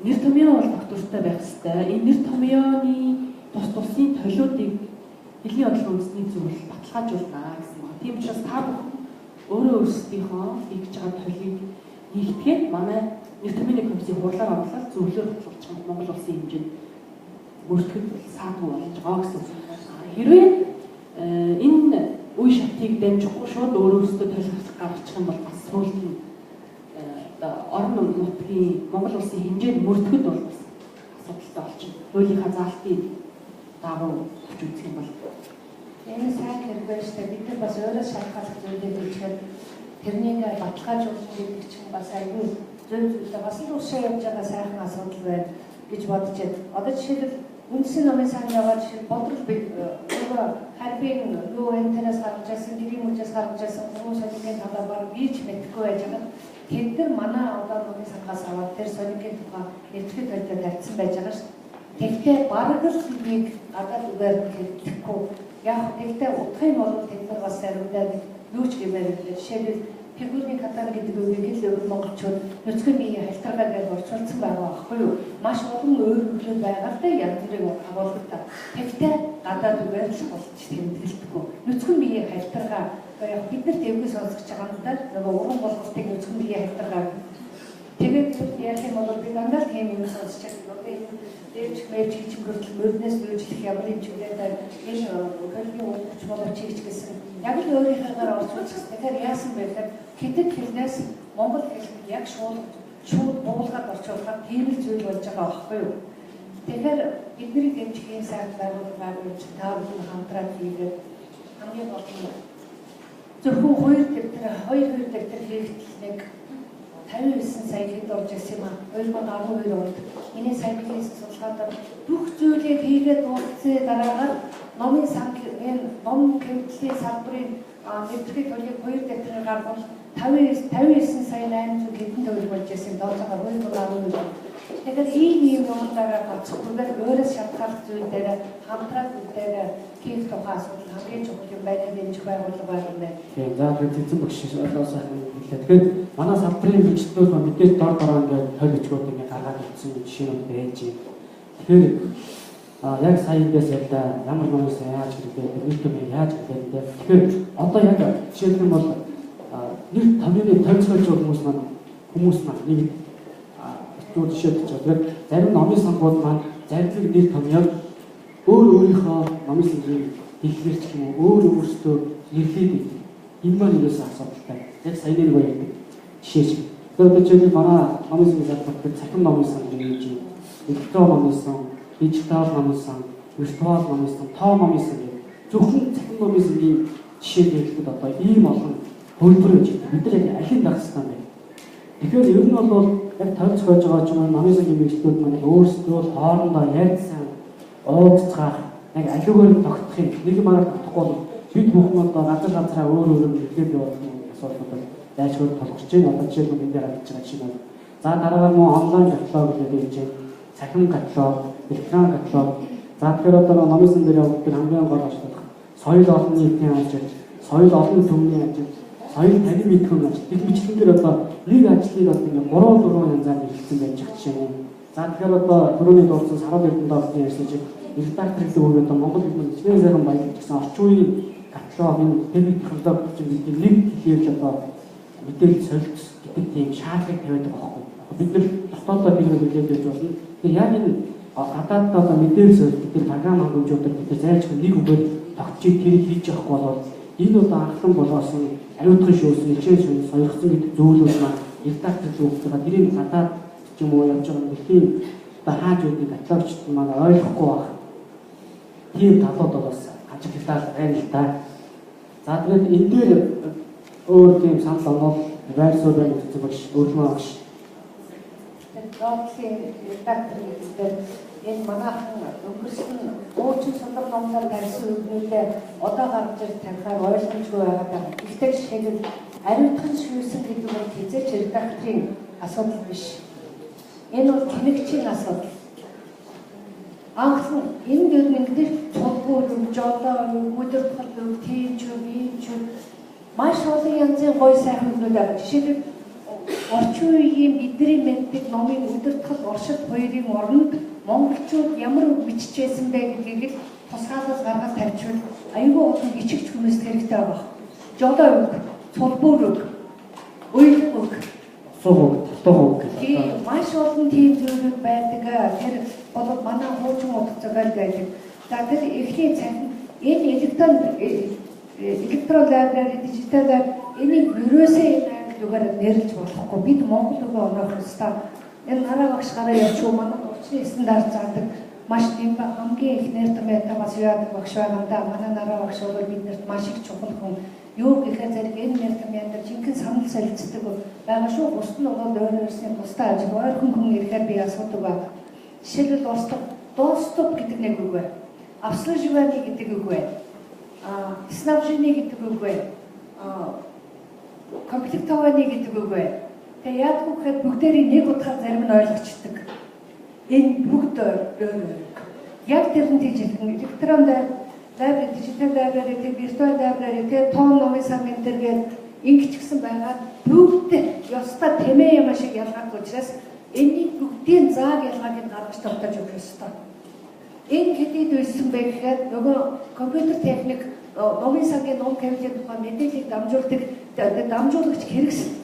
нэр томьёо бол тогтвортой байх ёстой. Энэ нэр томьёоны тусын толиудыг хэлний бодлогын үндэсний зүйл баталгаажуулна гэсэн байна. Тийм учраас та бүхэн өөрөө өөрсдийнхөө хийж байгаа толийг нэгтгэхэд манай нэр томьёоны комиссийн хурлаар орлол зөвлөөр бодлуулж байгаа Монгол улсын хэмжээнд бүртгэж саадгүй болж байгаа гэсэн. Хэрвээ энэ үе шатыг дамжихгүй шууд өөрөөсөө толиглох гаргачих юм бол бас сүүлд нь орон нутгийн Монгол улсын хэмжээнд мөрдөхөд бол бас асуудалтай болчихно. Хуулийнхаа заалтын дагуу авч үзэх юм бол энэ сайн хэрэг байж та бид нар бас өөрөө шалтгаалх зүйлээ хийхэд тэрнийг баталгаажуулах гэдэг чинь бас аюул зөв зүйл бас л уушаа явж байгаа сайхан асуудал байна гэж бодож байна. Одоо жишээлбэл үндсэн намын сан яваад жишээ бодрол харбин юу энтерээс гарч ирсэн, гэрийн хүчээс гарч ирсэн хүмүүс сонигийн талаар баг бийч мэдэхгүй байж байгаа. Тэд нар манай одоо намын сангаас аваад тэр сонигийн тухай нэвтрэх төлөвөөр тавьсан байж байгаа шүү. Тэгтээ бараг л нэг гадаад үгээр хэлэхгүй. Яг тэгтээ утгын бол тэд нар бас заримдаа юу ч гэмээр хэлээ. Жишээлбэл фигурны катар гэдэг үгийг л өөр монголчууд нөхцөл биеийн халтаргаа гэж орчуулсан байгаа байхгүй юу? Маш олон өөр үгээр байгаа л янз бүрийн агуулгатай. Тэгтээ гадаад үгээр л болж тэмдэглэхгүй. Нөхцөл биеийн халтаргаа яг бид нар дэвгүй сонсож байгаа юм да. Нөгөө уран болгалтыг нөхцөл биеийн халтаргаа тэгээд ярих юм бол би дандаа тийм юм сонсож байгаа. Дээвч мэж хийж мөрдөл мөрднөөс үйлчлэх ямар юм ч үгээд энэ хөлгийн ууч боловч хийж гэсэн яг л өөрийнхөөгээр орчуулсан. Тэгэхээр яасан бэ гэхээр хэдэн хэлнээс монгол хэлэнд яг шууд буулгаад орчуулахад тийм л зүйл болж байгаа байхгүй юу? Тэгэхээр бидний дэмжих юм сайн байгууллага гэж та бүхэн хамтраад хийгээд хамгийн гол нь зөвхөн хоёр дэвтэр хийхдээ нэг 59 сая хэд орж ирсэн юм аа 2012 онд энэ сайн бизнес судалгаанд бүх зүйлийг хийгээд дууссан дараагаар номын сан энэ ном кэмтлийн салбарын нэвтрэх төлөвийг хоёр дэвтэрээр гаргавал 59 сая 800 хэдэн төгрөг болж ирсэн дооцоогоор 2012 онд. Тэгэхээр ийм юмдаараа гацхгүйгээр өөрөөс шалтгаалх зүйл дээр хамтраад бүгдээр хийх тухай асуудал хамгийн чухал юм байна гэж байгуулга байна. Тийм за тэгээд цэцэн багш ойлгоосоо хэлээ. Тэгэхээр манай салбарын бичгтүүд мэдээж дор дороо ингээд толь бичгүүд ингээд гаргаад ирсэн жишээнүүд байж байна. Тэгэхээр яг сая индээс ялла ямар номоос яаж хэрэгтэй нийтдээ яаж хэрэгтэй. Тэгэхээр одоо яг жишээлбэл бол нэг томьёоны томьцоолж байгаа хүмүүс маань нэг юу жишээлбэл тэгэхээр зарим номын сангууд маань зарим нэр томьёог өөрийнхөө номын сангийн дэлгэрч юм уу өөрөөсөө нэрлээд байдаг. Энэ маань юусэн асуудалтай. Яг сая нэг байдаг жишээ шиг. Тэгэхээр жишээлбэл манай номын сангийн салбарт цахим номын сан гэж юм. Электронн номын сан, дижитал номын сан, виртуал номын сан, тоо номын сан гэх зөвхөн цахим номын сангийн жишээ хэлэхэд одоо ийм олон хөлбөр гэж бид нар яг алин дах хэрэгтэй байна. Тэгэхээр ер нь бол яг тооцоолж байгаа ч юм уу номын сангийн бичгүүд маань өөрсдөө хоорондоо ярьсан уулзах яг аливаар тогтох юм. Нэг мараа тогтохгүй бол бид бүхэн одоо газар өөр нэрлээд явах юм асуудал дайшгүй толгорч байна. Одоо жишээлбэл энэ дээр харагдаж байгаа чинь за дараагаар мөн онлайн каталог гэдэг юм чинь цахим каталог, электрон каталог. За тэгэхээр одоо номын сан дээр явагддаг хамгийн гол асуудал соёл олон нийтийн ажил, соёл олон түмний ажил, соёл танин мэдхүйн ажил. Их бичлэн дээр одоо нэг ажлыг одоо ингээ 3 янзаар нэрлэлсэн байж байгаа жишээ нь. За тэгэхээр одоо түрүүний дурдсан Сарал Эрдэнэ доолны ярьсан чинь редакторлог өөрөө одоо Монгол хэлний хичнээн сайхан баян гэсэн орчин үеийн каталог энэ техник технологи чинь нэг хэлээр л одоо мэдээлэл солилцох гэдэг тийм шаардлага тавиад байгаа байхгүй. Бид нар дотоодоо би нэг хэлээд болно. Тэгэхээр яг энэ гадаадд одоо мэдээлэл солилцох гэдэг програм хангамжуудад бид зайлшгүй нэг үгээр тогтчих тэр хийж явахгүй бол энэ удаа анхлан болгоосон ариутган шүүсэн хичээл шүүс соёгдсон гэдэг зүйлүүд маань редактор зөвхөн тэрийг гадаад ч юм уу явж байгаа дэлхийн одоо хааж үүдийг каталогчд маань ойлгохгүй байх. Тийм талууд бол бас ажиглалаа байна л да. За тэгээд энэ дээр өөр тийм санал оноо байрсуу байна гэсэн багш өөрмөө багш. Докторийн редактор гэдэг энэ манайхан өнгөрсөн уучин сандар номлол тарьсан үгнүүдээ одоо гарч ирэх танхаар ойлгомжгүй байгаа даа. Гэхдээ жишээлбэл ариутган шүүсэн гэдэг нь хязгаарч редакторын асуудал биш. Энэ бол тэнэгчийн асуудал. Анхны энэ дэвнэгдэр цолгоор жолоо өдөртөл тийм ч юм маш олон янзын гоё сайхан үгнүүд байгаа. Жишээлбэл орчин үеийн бидний мэддэг номын өдөртөл оршид хоёрын оронд монголчууд ямар үг биччихсэн бэ гэдгийг тусгаалаас гаргаад тавьчихвал аюулгүй олон ичгч хүмүүст хэрэгтэй байгаа. Жолоо үг, цулбуур үг, уйлг үг, сууг тийм маш олон тийм зүйлүүд байдаг. Тэр бол манай хуучин утгагаар байдаг. За тэр эхний цахим энэ электрон лайбрари, дижитал энийг ерөөсөө энэ англи үгээр нэрлэж болохгүй. Бид монгол үгээр оноох ёстой. Энэ нараа багш гараа явчих уу манай орчны стандарт заадаг маш тийм хамгийн их нэр томьёотой бас яадаг багш байгаамда манай нараа багш бол биднэрт маш их чухал хүн. Юу гэхээр зэрэг энэ нэр томьёотой жинхэнэ санал солилцдог байгаа шүү. Бусд нь бол өөрөөсөө тусдаа ажиг ойрхон хүн ирэхээр би асуудаг байна. Жишээлбэл доступ гэдэг нэг үг байна. Обслуживание гэдэг үг байна. Снабжение гэдэг үг байна. Комплектование гэдэг үг байна. Тэгээ яг үгээр бүгдээрийн нэг утгаар зарим нь ойлгочдөг. Энэ бүгд яг тэрэн тийж хэлсэн. Электрон лайбрари, дижитал лайбрари, виртуал лайбрари, тэгээ тоон номын сан мэтэргээд ингэж гисэн байгаа бүгд ёстой тэмээ юм шиг ялгаагүй учраас энэний бүгдийн зааг ялгааг нь гаргаж тогтоож өгөх ёстой. Энэ хэдийд үйсэн бэ гэхээр нөгөө компьютер техник номын сангийн ном камерын тухай мэдээллийг дамжуулагч хэрэгсэл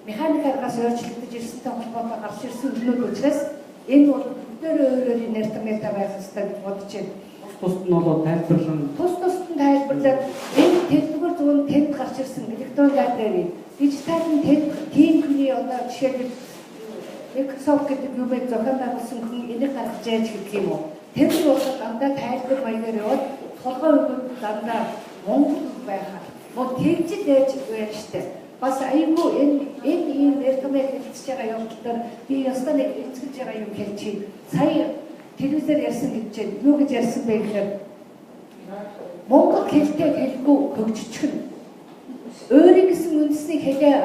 механик аргаас өөрчлөгдөж ирсэнтэй холбоотой гарч ирсэн үгнүүд учраас энэ бол бүгдээрээ өөрөөр нэр томьёотой байх ёстой гэж бодож байна. Тусд нь бол тайлбарлан Тусд нь тайлбарлаад энэ техникээр зөвхөн тэнд гарч ирсэн электрон лайбрари, дижитал нь тэнд тийм хүний одоо жишээлбэл Microsoft гэдэг юмыг зохион байгуулсан хүн энийг гаргаж яаж гэдэг юм уу? Тэр нь бол дандаа тайлбар маягаар яваад толгой өгөөд дандаа монгол байхаар мөн тэгж дэж байна штэ. Бас айгүй энэ нэр томьёо хэлж байгаа явдлаар би ястаа нэг эцгэж байгаа юм хэлчихье. Сая телевизээр ярьсан гэж байна. Юу гэж ярьсан бэ гэхээр монгол хэлтэй хэлгүй хөгжчих нь. Өөрийн гэсэн үндэсний хэлээ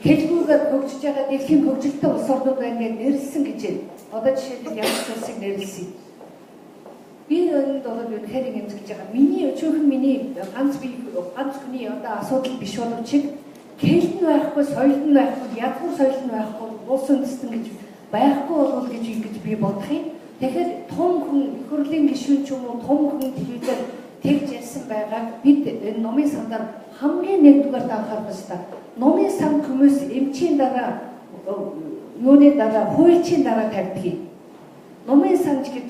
хэлгүүгээр хөгжиж байгаа дэлхийн хөгжилтэй улс орнууд байна гэж нэрлсэн гэж байна. Одоо жишээлбэл ямар ч улсыг нэрлсэн. Би өнөд бол үнэхээр эмзэгж байгаа. Миний ганц хүний одоо асуудал биш боловч хэл нь байхгүй, соёл нь байхгүй, ядуу соёл нь байхгүй, улс үндэстэн гэж байхгүй болов гэж ингэж би бодох юм. Тэгэхээр том хүн их хурлын гишүүн ч юм уу том хүн телевизээр тэгж ярьсан байгааг бид энэ номын сандаар хамгийн нэгдүгээр анхаарах ёстой. Номын сан хүмүүс эмчийн дараа юуны дараа хуульчийн дараа тавьдаг. Номын сан гэдэг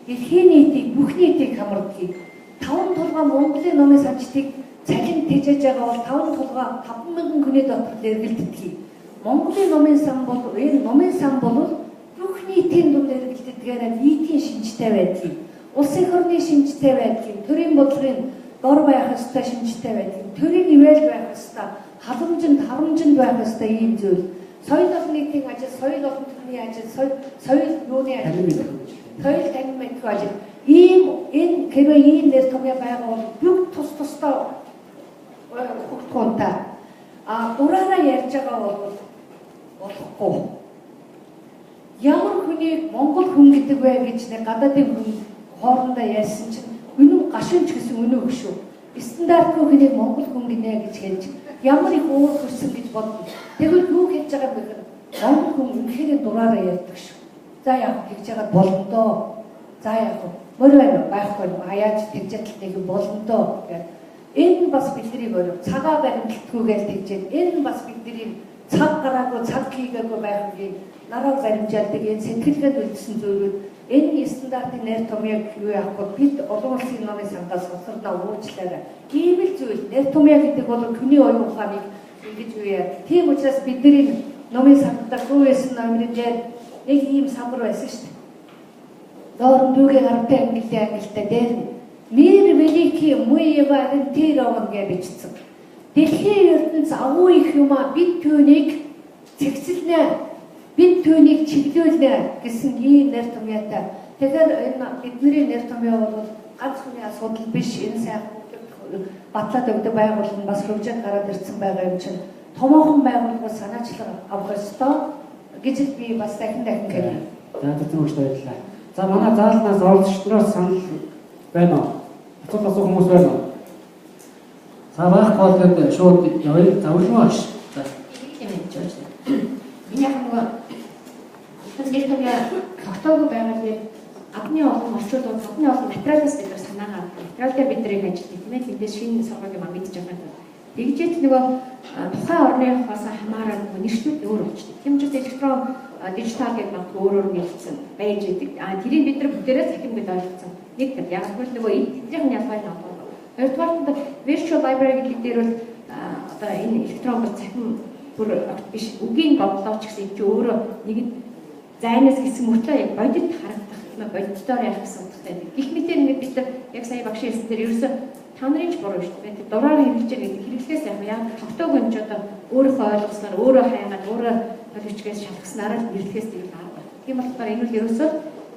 дэлхийн нийтийг бүх нийтийг хамарддаг. 5 толгой Монголын номын санчдыг цалин тэжээж байгаа бол 5 толгой 5,000 хүний дотор эргэлддэг. Монголын номын сан бол энэ номын сан бол бүх нийтийн дунд эргэлддгээр нийтийн шинжтэй байдаг. Улсын орны шинжтэй байдаг. Төрийн бодлогын дор байх ёстой шинжтэй байдаг. Төрийн ивэл байх ёстой. Халамжинд байх ёстой ийм зүйл. Соёл олон нийтийн ажил, соёл олон төрний ажил, соёл юуны ажил, соёл танин мэдэх ажил. Энэ хэрвээ нэр томьёо байгаа бол бүгд тусдаа хөгтгөнтэй. Дураараа ярьж байгаа бол болохгүй. Ямар хүнийг Монгол хүн гэдэг вэ гэж нэг гадаадын хүн хоорондоо ярьсан чинь үнэн гашуунч гэсэн үнэн үг шүү. Стандартгүй хүнийг Монгол хүн гинэ гэж хэлж ямар их уур хүрсэн гэж бодно. Тэгвэл юу хийж байгаа бэ гэхээр Монгол хүн үнэхээр дураараа ярьдаг шүү. За яг тэгж байгаа болно доо. За яг мөр байна байхгүй хаяаж тэгжэл нэг болно доо гэдэг. Энэ бас биднийг өөрөө цагаа баримталтгүйгээр тэгж байна. Энэ бас бидний цаг гараагүй, цаг хийгээгүй байхыг нараар баримжаалдаг энэ сэтгэлгээд үлдсэн зүйлүүд энэ стандартын нэр томьёог юу яах вэ? Бид олон улсын номын сангаас сонсордоо уучлаарай. Ийм л зүйл нэр томьёо гэдэг бол хүний оюун ухааныг ингэж юу яа. Тийм учраас бидний номын сангад гүйсэн номерын дээр нэг ийм самбар байсан шүү дээ. Доор дүүгээ гартай ангилтай дээр мир великий мы валентирован гэж бичсэн. Дэлхийн ертөнц агуу их юм а бид түүнийг цэгцэлнэ. Бид түүнийг чиглүүлнэ гэсэн ийм нэр томьёотой. Тэгэхээр энэ бидний нэр томьёо бол ганц хүний асуудал биш. Энэ сайхан батлаад өгдөг байгууллага бас хөгжөөд гараад ирсэн байгаа юм чинь томоохон байгууллагууд санаачлал авах ёстой гэж би бас дахин хэлье. За зөвхөн баярлалаа. За манай заалнаас оролцогчдоос санал байна уу? Асуулт асуух хүмүүс байна уу? За байхгүй бол шууд явъя. Завлмаа ш. За. Миний хамгаа тэр томьёо тогтоогүй байгаа нь адны олон орчуулгууд адны олон материалаас бид нар санаагаа материалтай бид нарыг ажилладаг тийм ээ. Тэндээс шинэ сургуулийн маань мэдж байгаа. Тэгжээт нөгөө тухайн орныхоос хамаараа нөгөө нэршлүүд өөр болчихдог. Тийм учраас электрон дижитал гэдэг нь өөрөөр нэрчсэн байж идэг. Тэрийг бид нар бүгдээрээ цахим гэж ойлгосон. Нэг тэр яг л нөгөө эдгээрийн ялгаа нь одоо. Хоёрдугаар нь virtual library гэдэг дээр бол одоо энэ электрон цахим бүр биш үгийн бодлооч гэсэн чи өөрөө нэг зайнаас гэсэн мөртлөө яг бодит харагдах юм бодитоор явах гэсэн утгатай. Гэх мэт ингээд бид яг сая багш хэлсэн дээр ерөөсөө та нарын ч буруу шүү дээ. Дураар хэрэгжиж байгаа хэрэглээс яг тогтоог юм ч одоо өөрийнхөө ойлгосноор өөрөө хайгаад өөрөө төлөвчгээс шалгаснараа нэрлэхээс тэгэл арга. Тийм болохоор энэ нь ерөөсөө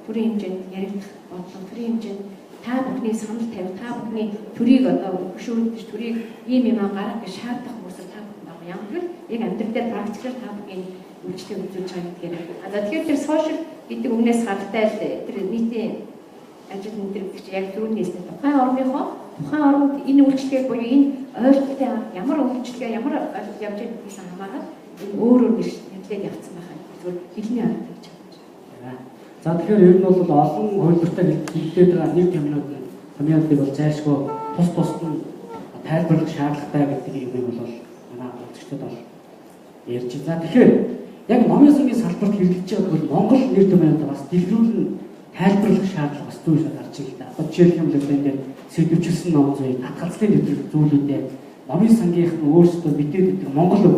төрийн хэмжээнд яригдах бодлого, төрийн хэмжээнд та бүхний санал тавь, та бүхний төрийг одоо хөшөөрдөж төрийг ийм юм гаргах гэж шаардах хүмүүс та бүхэн байгаа. Яг л яг амьдрал дээр практикээр та бүхний үйлчлэг үзүүлж байгаа гэдгээр. Тэгэхээр тэр сошиал гэдэг үгнээс гадтай тэр нийтийн ажил өндөрлөгч яг түрүүний хэлсэн тухайн оронд энэ үйлчлэгээ буюу энэ ойлголтын ямар үйлчлэгээ ямар ойлголт явж байгааг гэсэн хамаарат энэ өөрөөр нэрлээд явцсан байгаа. Зүгээр хэлний арга гэж байна. За тэгэхээр ер нь бол олон хувилбартай хэлээд байгаа нэг томьёодыг бол зайлшгүй тус нь тайлбарлах шаардлагатай гэдэг юмыг бол манай үзэгчдэд бол ярьж байна. За тэгэхээр яг номын сангийн салбарт хэрэглэж байгаа бол Монгол нэр томьёодыг бас дэлгэрүүлэн тайлбарлах шаардлага бас зүйн гарч ирж байна. Одоо жишээлх юм бол энэ сэдвчилсэн ном зүй, татгалзлын нэвтрүүлэг зүйлүүдээ номын сангийнх нь өөрсдөө мэдээд өгдөг Монгол үг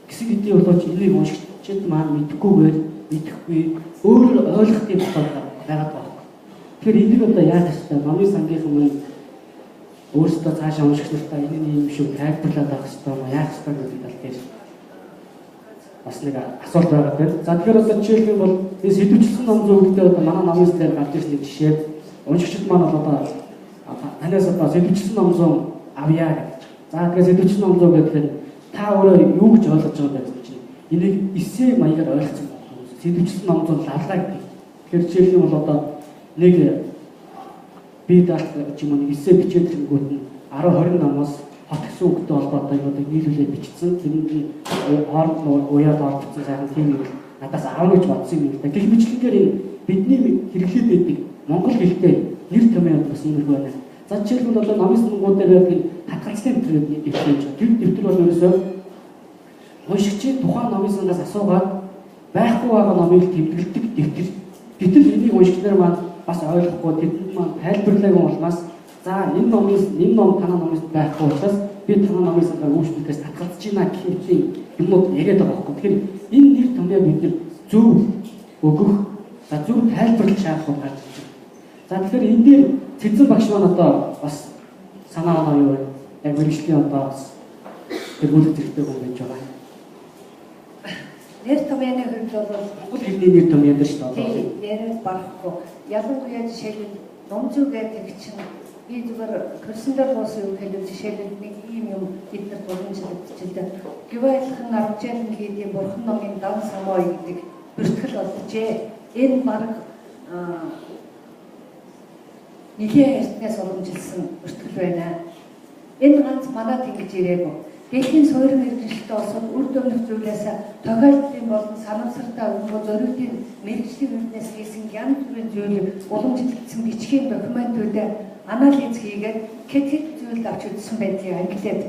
гэсэн хэдий болооч энийг уншигчид маань мэдэхгүй өөр ойлгохын тулд байгаад байна. Тэгэхээр энийг одоо яаж хэвчээ номын сангийнхан мань өөрсдөө цаашаа унших нартай энэ юм шүү тайлбарлаад авах хэрэгтэй яах хэрэгтэй гэдэг тал дээр бас нэг асуулт байгаа тийм. За тэгэхээр одоо жишээлх юм бол энэ сэдвчилсэн ном зөвлөлтөд одоо манай номын дээр гарч ирсэн нэг жишээ уншигчид маань одоо танаас одоо сэдвчилсэн ном зам авъя гэж. За тэгэхээр сэдвчилсэн ном зам гэдэг нь та өөрөө юу гэж ойлгож байгаа гэдэг чинь энийг эссе маягаар ойлгосон байна. Сэдвчилсэн ном зам лавлаа гэдэг. Тэгэхээр жишээлх юм бол одоо нэг би даах юм нэг эссе бичээд ирэнгүүт нь 10-20 номоос хот гэсэн үгтэй холбоотой юмыг нийлүүлээд бичсэн. Тэнд хооронд уяад орцсон сайхан тийм юм надаас аав гэж бодсон юм л да. Гэх мэтлэнгээр энэ бидний хэрэглээд байдаг монгол хэлтэй нэр томьёод бас юм байна. За жишээлбэл одоо номын сангууд дээр байдаг татгалзлын нэвтрүүлэг дэвтэрч байна. Тэр дэвтэр бол ерөөсөө уншигчийн тухайн номын сангаас асуугаад байхгүй байгаа номыг тэмдэглэдэг дэвтэр. Гэтэл энийг уншигчдаар маань бас ойлгохгүй тэдэнд маань тайлбарлаагүй улмаас за энэ ном танаа номоос байхгүй учраас би танаа номын сангаар үүсгэхээс татгалзаж байна гэх мэт юмуд яриад байгаа байхгүй. Тэгэхээр энэ нэр томьёо бид нар зөв өгөх за зөв тайлбарлах шаардлага гарч ирж байна. За тэгэхээр энэ дээр цэцэн багш маань одоо бас санаа оноо юу вэ? Яг мэргэжлийн одоо тэгүүлэх хэрэгтэй хүн байж байгаа. Нэр томьёоны хувьд бол Монгол хэлний нэр томьёо дээр шүү дээ. нэрээс барахгүй. Ялангуяа жишээлбэл ном зүй гэдэг чинь би зүгээр курсандэр буусан юм хэлээ жишээлбэл нэг ийм юм биднэрт боломжтой. Гівайлхан арчаан хийдийн бурхан номын дан самой гэдэг бүртгэл болжээ. Энэ баг нэгэн эртнээс уламжилсан бүртгэл байна. Энэ ганц манад ингэж ирээгүй. Дэлхийн суурин мэргэжилттэй улсууд үр дүнх зүйлээс тохиолдлын болон санамсартай өнгөө зориултын мэргэжлийн үнээс хийсэн янз бүрийн зүйл уламжлагдсан бичгийн документуудаа анализ хийгээд хэд зүйл авч үзсэн байдгийг англиад.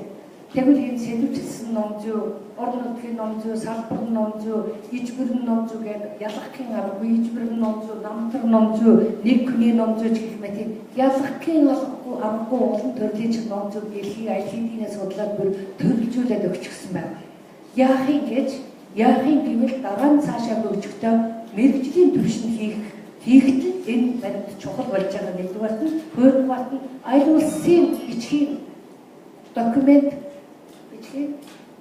Тэгвэл энэ сэдвчилсэн ном зүй, орон нутгийн ном зүй, салбар ном зүй, ижбэр ном зүй гэдэг ялгахын аргагүй ижбэр ном зүй, намтар ном зүй, нэг хүний ном зүй гэх мэт ялгахын аргагүй олон төрлийн ном зүй дэлхийн IT-ийн судлаад бүр төрөлжүүлээд өгчихсөн байна. Яахын гэвэл дараа нь цаашаа хөгжөхдөө мэрэгжлийн түвшинд хийхдээ энэ баримт чухал болж байгаа. Нэгдүгээрт нь, хоёрдугаарт нь аль улсын бичгийн документ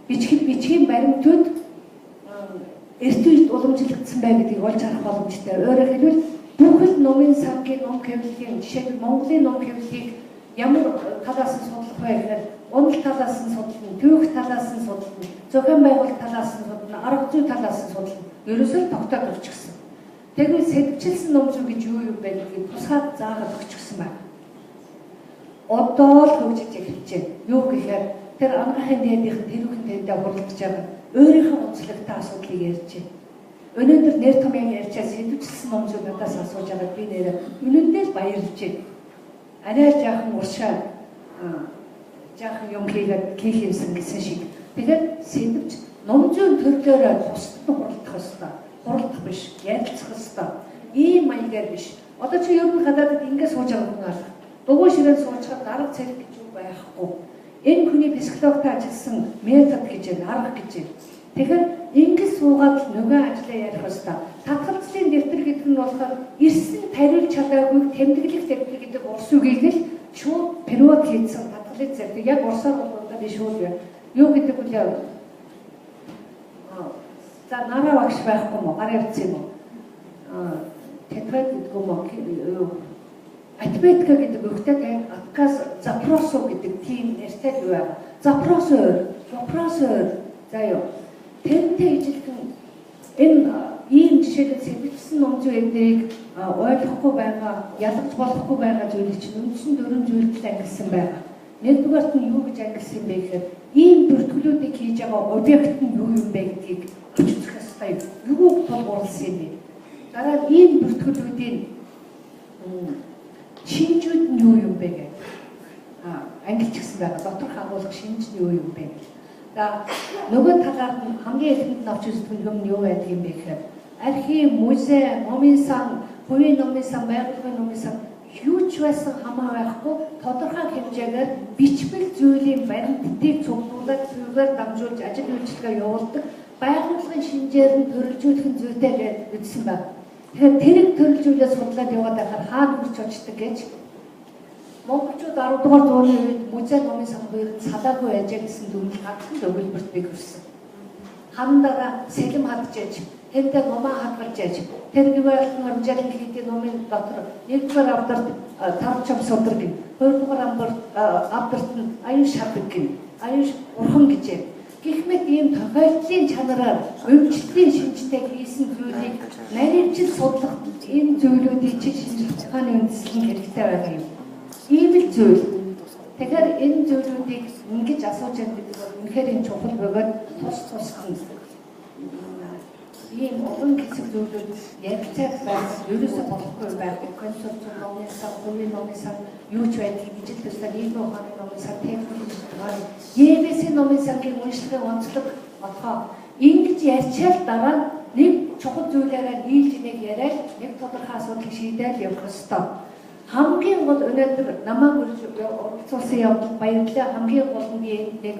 бичгийн баримтууд эрт үед уламжлагдсан бай гэдгийг олж харах боломжтой. Өөрөөр хэлбэл бүхэл номын сангийн ном хэвлэлийн жишээ нь Монголын ном хэвлэлийг ямар талаас нь судлах вэ гэхээр унал талаас нь судлана, түүх талаас нь судлана, зохион байгуулалт талаас нь судлана, арга зүй талаас нь судлана. Ерөөсөө тогтоод өгчихсөн. Тэгвэл сэдвчилсэн ном зүй гэж юу юм бэ гэдгийг тусгаад заагаад өгчихсөн байна. Одоо л хөгжиж эхэлж байна. Юу гэхээр тэр анагаахын дээдийнх нь тэрүүхэн тэндээ хуралдаж байгаа өөрийнхөө онцлогтой асуудлыг ярьж байна. Өнөөдөр нэр томьёог ярьчаа сэдвчилсэн ном зүй надаас асууж байгаа би нэрээ үнэндээ л баярлж байна. Арай жаахан уршаа жаахан юм хийх юмсан гэсэн шиг. Тэгэхээр сэдвч ном зүйн төрлөөрөө тусад нь хуралдах ёстой. Хуралдах биш, ярилцах ёстой. Ийм маягаар биш. Одоо чи ер нь гадаадд ингэ сууж байгаа хүн алга. Дугуй ширээ суучгаад дарга царих гэж юу байхгүй. Энэ хүний психологтой ажилласан метод гэж байна, арга гэж байна. Тэгэхээр ингэж суугаад нөгөө ажлаа ярих ёстой. Татгалзлын дэвтэр гэдэг нь болохоор ирсэн тариулж чадаагүй тэмдэглэх дэвтэр гэдэг урс үгийг л шууд период хийсэн татгалын зэрэг яг урсаар болгоод би шууд юу гэдэг вэ? За нараа багш байхгүй мó гар явц юм уу? Тетрад гэдэг юм уу? Атметика гэдэг өгтэй отказ запросо гэдэг тийм нэртэй юу вэ? Запросо заяа. Тэрнтэй ижилхэн энэ ийм жишээлбэл сэдвчилсэн ном зүй эднийг ойлгохгүй байгаа, ялгаж болохгүй байгаа зүйлийг чинь үндсэн 4 зүйлд ангилсан байгаа. Нэгдүгээрт нь юу гэж ангилсан бэ гэхээр ийм бүртгэлүүдийг хийж байгаа объект нь юу юм бэ гэдгийг үзэх ёстой. Юуг тулгуурласан юм бэ? Дараа нь ийм бүртгэлүүдийн шинжүүд нь юу юм бэ гэж ангилчихсан байгаа. Доторх агуулга шинж нь юу юм бэ? За нөгөө талаар нь хамгийн ихэнд нь авч үздэг юм нь юу байдаг юм бэ гэхээр архив, музей, номын сан, хувийн номын сан, байгууллагын номын сан юу ч байсан хамаа байхгүй тодорхой хэмжээгээр бичмэл зүйлийн баримтыг цуглуулад зүйгээр дамжуулж ажил үйлчилгээ явуулдаг байгууллагын шинжээр нь төрөлжүүлэх зүйтэй гэж үзсэн байна. Тэгэхээр тэрийг төрөлжүүлээд судлаад яваад байхаар хаана хүрч очдог гэж монголчууд 10 дугаар зууны үед музей номын сан хоёрын салаагүй ажээ гэсэн дүгнэлт хатсан өгүүлбэрт би хүрсэн. Хандараа сэлэм хадж тэндээ номоо хадгалж яж тэр гүйлхэн амжаалын хийдийн номын дотор нэгдүгээр авдарт тарчам судраг гин хоёрдугаар авдарт нь аюун шавдаг гин аюун урхан гэж гэх мэт ийм тохиолдлын чанараар өвчлөлийн шинжтэй хийсэн зүйлийг нарийнчил судлах энэ зүйлүүдийн чиг шинжилгээ ухааны үндэслэл хэрэгтэй байгаа юм. Ийм л зүйл. Тэгэхээр энэ зүйлүүдийг ингэж асууж яах гэдэг бол үнэхээр энэ чухал бөгөөд туссан. Ийм олон хэсэг зүйлүүд ярилцах байх, ерөөсөө болохгүй байх, консультын номын сан, хувийн номын сан, юу ч байдгийг ижил төсөл нийгмийн ухааны номын сан, техникийн ухааны, ЕВС-ийн номын сангийн уншлагын онцлог болохоо ингэж ярьчаал дараа нэг чухал зүйлээрээ нийлж нэг яриад нэг тодорхой асуудлыг шийдэл явах ёстой. Хамгийн гол өнөөдөр намайг оролцуулсан явдал баярлалаа. Хамгийн гол нь нэг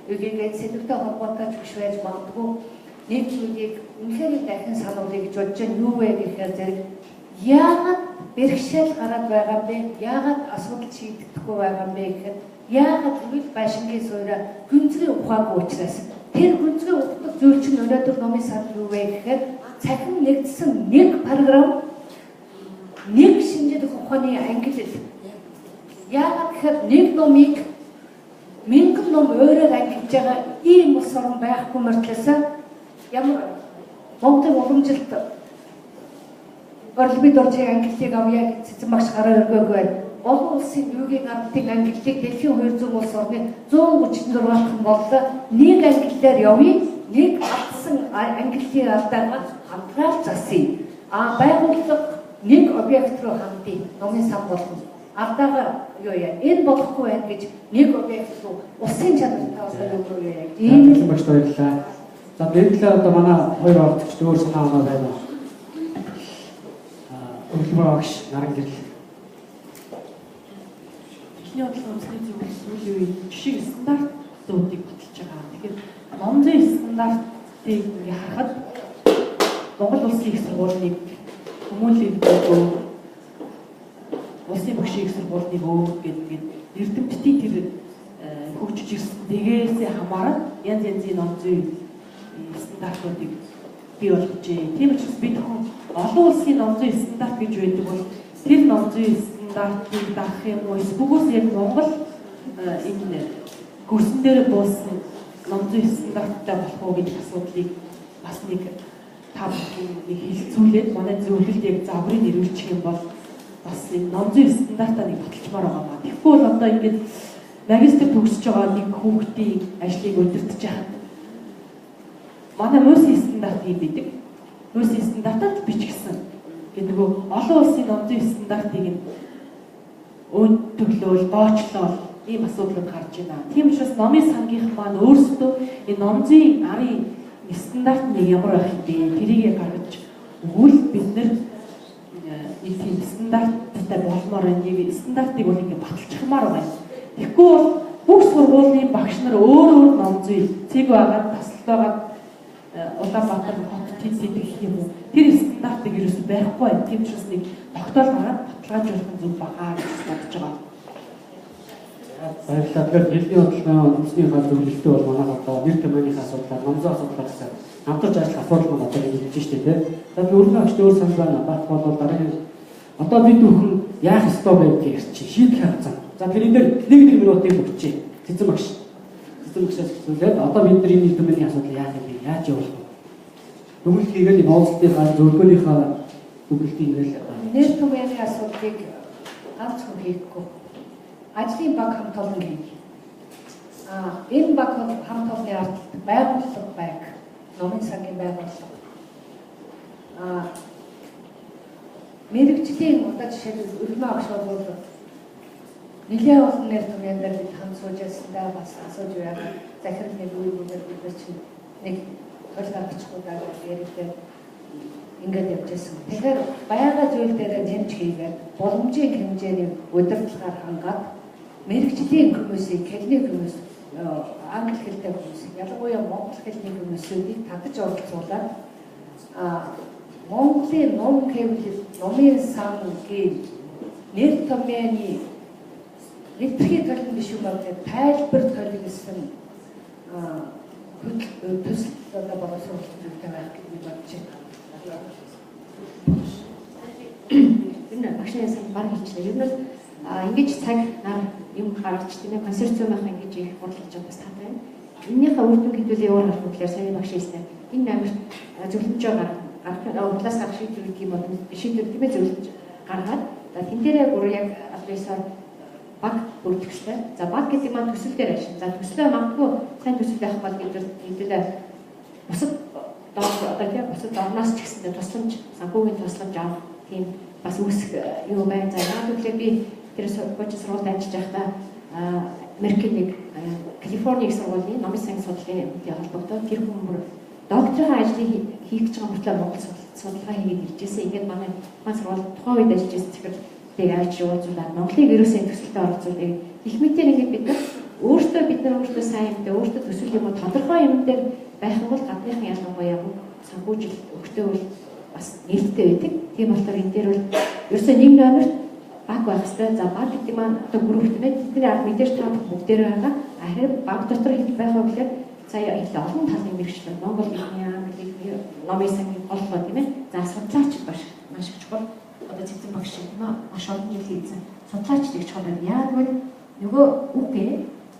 үгийг сэдвтэй холбоотой биш байж магадгүй. Нэг зүйлийг үнэхээр дахин сануулъя гэж бодож байна. Юу вэ гэхээр зэрэг яагаад бэрхшээл гараад байгаа юм бэ? Яагаад асуудал шийдэгдэхгүй байгаа юм бэ гэхээр яагаад үйл байшингийн суурь гүнзгий ухаагүй учраас тэр гүнзгий ухдаг зүйл чинь өнөөдөр номын сан юу вэ гэхээр цахим нэгдсэн нэг параграф нэг шинжлэх ухааны ангилал. Яагаад гэхээр нэг номыг мянган ном өөрөөр ангилж байгаа ийм улс орн байхгүй мөртлөөс ямар Монголын уламжилт орлбид орчиг ангиллыг авъя гэж цэцэн багш гараар өгөөгүй байна. Олон улсын юугийн ардын ангиллыг дэлхийн 200 улс орны 134 боллоо. Нэг ангиллаар явъя, нэг алдсан ангиллын алдааг хамтраад засъя. Байгууллага нэг объект руу хандъя. Номын сан болгоно. алдаага юу яа. Энэ болохгүй байх гэж нэг усын чанартай одоо юу яа. Ийм багш баярлалаа. За бирлээ одоо манай хоёр ордогч өөр санаа оноо байна. Өглөө багш наран гэрэл. Эхний бодлого үзлийн зөвлөл сүүлийн үед жишээ стандартуудыг баталж байгаа. Тэгэхээр номзын стандартыг ингээ харахад Монгол улсын их сургуулийн хүмүүлийн өгөө улсын багшийн их сургуулийн өгөө гэдэг эрдэмтдийн тэр хөгжиж ирсэн дэгээс хамааран янз янзын номзын стандартуудыг бий болгожээ. Тийм учраас бид хүн олон улсын номзын стандарт гэж байдаг бол тэр номзын стандартыг даах юм уу? Эсвэл яг Монгол энэ хөрсөн дээр буусан номзын стандарттай болох уу гэдэг асуудлыг бас нэг хэлцүүлээд манай зөвлөлд яг загварыг нэрвүүлчих юм бол бас энэ номзын стандартаа нэг баталчмаар байгаа маа. Тэгэхгүй бол одоо ингээд магистр төгсөж байгаа нэг хүүхдийн ажлыг удирдах хахад манай мөсийн стандартыг бидэг. Мөсийн стандартад бичгсэн. Гэвч нөгөө олон улсын номзын стандартыг нь өн төглөөл, гоочлол ийм асуудлууд гарч байна. Тийм учраас номын сангийнхан маань өөрсдөө энэ номзын арын стандарт нэг ямар байх юм бэ? Тэрийг гаргаж өгвөл бид нар нэг тийм стандарттай болмоор нэг стандартыг бол ингэ баталчихмаар байна. Тэгэхгүй бол бүх сургуулийн багш нар өөр номзын цэг байгаад тасалбайгаад Улаанбаатар хот тэд гэх юм уу. Тэр стандартыг ерөөсөй байхгүй байх. Тийм учраас нэг тогтоол гараад баталгаажуулах зүг байгаа гэж бодож байгаа. Баярлалаа. Тэгэхээр хэлний бодлогын үндэснийхээ зөвлөлтөө бол манай одоо нэр томьёоны асуудлаар, номзоо асуудлаар хамтарч ажиллах асуудал маань одоо хийж штэ тий. За би өөрөө агч өөр санал байна. Бат бол дараагийн одоо бид бүхэн яах ёстой вэ гэж ярьчих. Шийдэх хацаа. За тэр энэ дээр нэг минутыг өгчээ. Цэцэн багш. Цэцэн багшаас хэлээд одоо бид нар энэ томьёоны асуудал яах юм бэ? Яаж явуулах вэ? Дүгнэлт хийгээд энэ уулзалтынхаа зөвлөгөөнийхөө дүгнэлтийг ингээл нэр томьёоны асуудлыг ганц хүн хийхгүй. Ажлын баг хамт олон хийх. Энэ баг хамт олонны ард байгууллага байг. Номын сангийн байгууллага. Мэргэжлийн одоо жишээлбэл өргөмөө агш бол нэлээд олон нэр томьёон дээр бид хамт сууж ясандаа бас асууж байгаа. Захирал нэг үеийнээр бид чинь нэг толгойчгуудаа яриад ингээд явжсэн. Тэгэхээр байгаль зүйл дээр нэмж хийгээд боломжийн хэмжээний удирдлагаар хангаад мэргэжлийн хүмүүсийг, хэлний хүмүүс, англи хэлтэй хүмүүс, ялангуяа монгол хэлний хүмүүсүүдийг татаж оролцуулаад Монголын ном хэвлэл, номын сангийн нэр томьёоны нэвтрхий толгойн биш юм байна. Тайлбар төлөвлөсөн төсөл одоо боловсон зүйлтэй байх гэж бодож байна. Энэ багшийн сан баг хэлчихлээ. Ер нь ингэж цаг нар юм гаргаж тийм ээ консорциумынхаа ингэж их бодлож байгаа бас таатай байна. Эннийхээ үр дүн хэдүүлээ өөр гарах гэхээр сая багш хэлсэн. Энэ амирт зөвлөмж байгаа урлаас гарах шийдвэр гэх юм бол шийдвэр тийм ээ зөвлөж гаргаад тэн дээрээ бүр яг адвайсаар баг бүрдгэжтэй. За баг гэдэг маань төсөл дээр ашиг. За төслөө магадгүй сайн төсөл байх бол хэдүүлээ бусад одоо тийм бусад орноос ч гэсэндээ тусламж санхүүгийн тусламж авах тийм бас үүсэх юу байна. За яагаад гэвэл би тэр сургуульд ажиллаж байхдаа Америкийн нэг Калифорни их сургуулийн номын сангийн судлалын үнэтэй холбоотой тэр хүмүүс докторийн ажлыг хийх гэж байгаа мөртлөө Монгол судалгаа хийгээд иржсэн. Ингээд манай сургууль тухайн үед ажиллаж байсан цэцэрлэг авч явуулаад Монголыг ерөөсөө төсөлтөд оролцуулдаг. Их мэтээр ингээд бид нар өөртөө сайн юмтай өөртөө төсөл юм тодорхой юм дээр байх юм бол гадныхан ялангуяа санхүүжилт өгтөөл бас нээлттэй байдаг. Тийм болохоор энэ дээр бол ерөөсөө нэг номерт баг байх хэрэгтэй. За баг гэдэг маань одоо групп тийм бидний ард мэдээж та бүгдээр байгаа. Харин баг дотор хийж байх вэ гэхээр сая их олон талын мэргэжлүүд Монгол хэлний англи номын сангийн голлоо тийм ээ. За судлаач маш их чухал. Одоо цэцэн багш юм аа маш олон зүйл хийсэн. Судлаач гэж чухал байна. Яг л нөгөө үгүй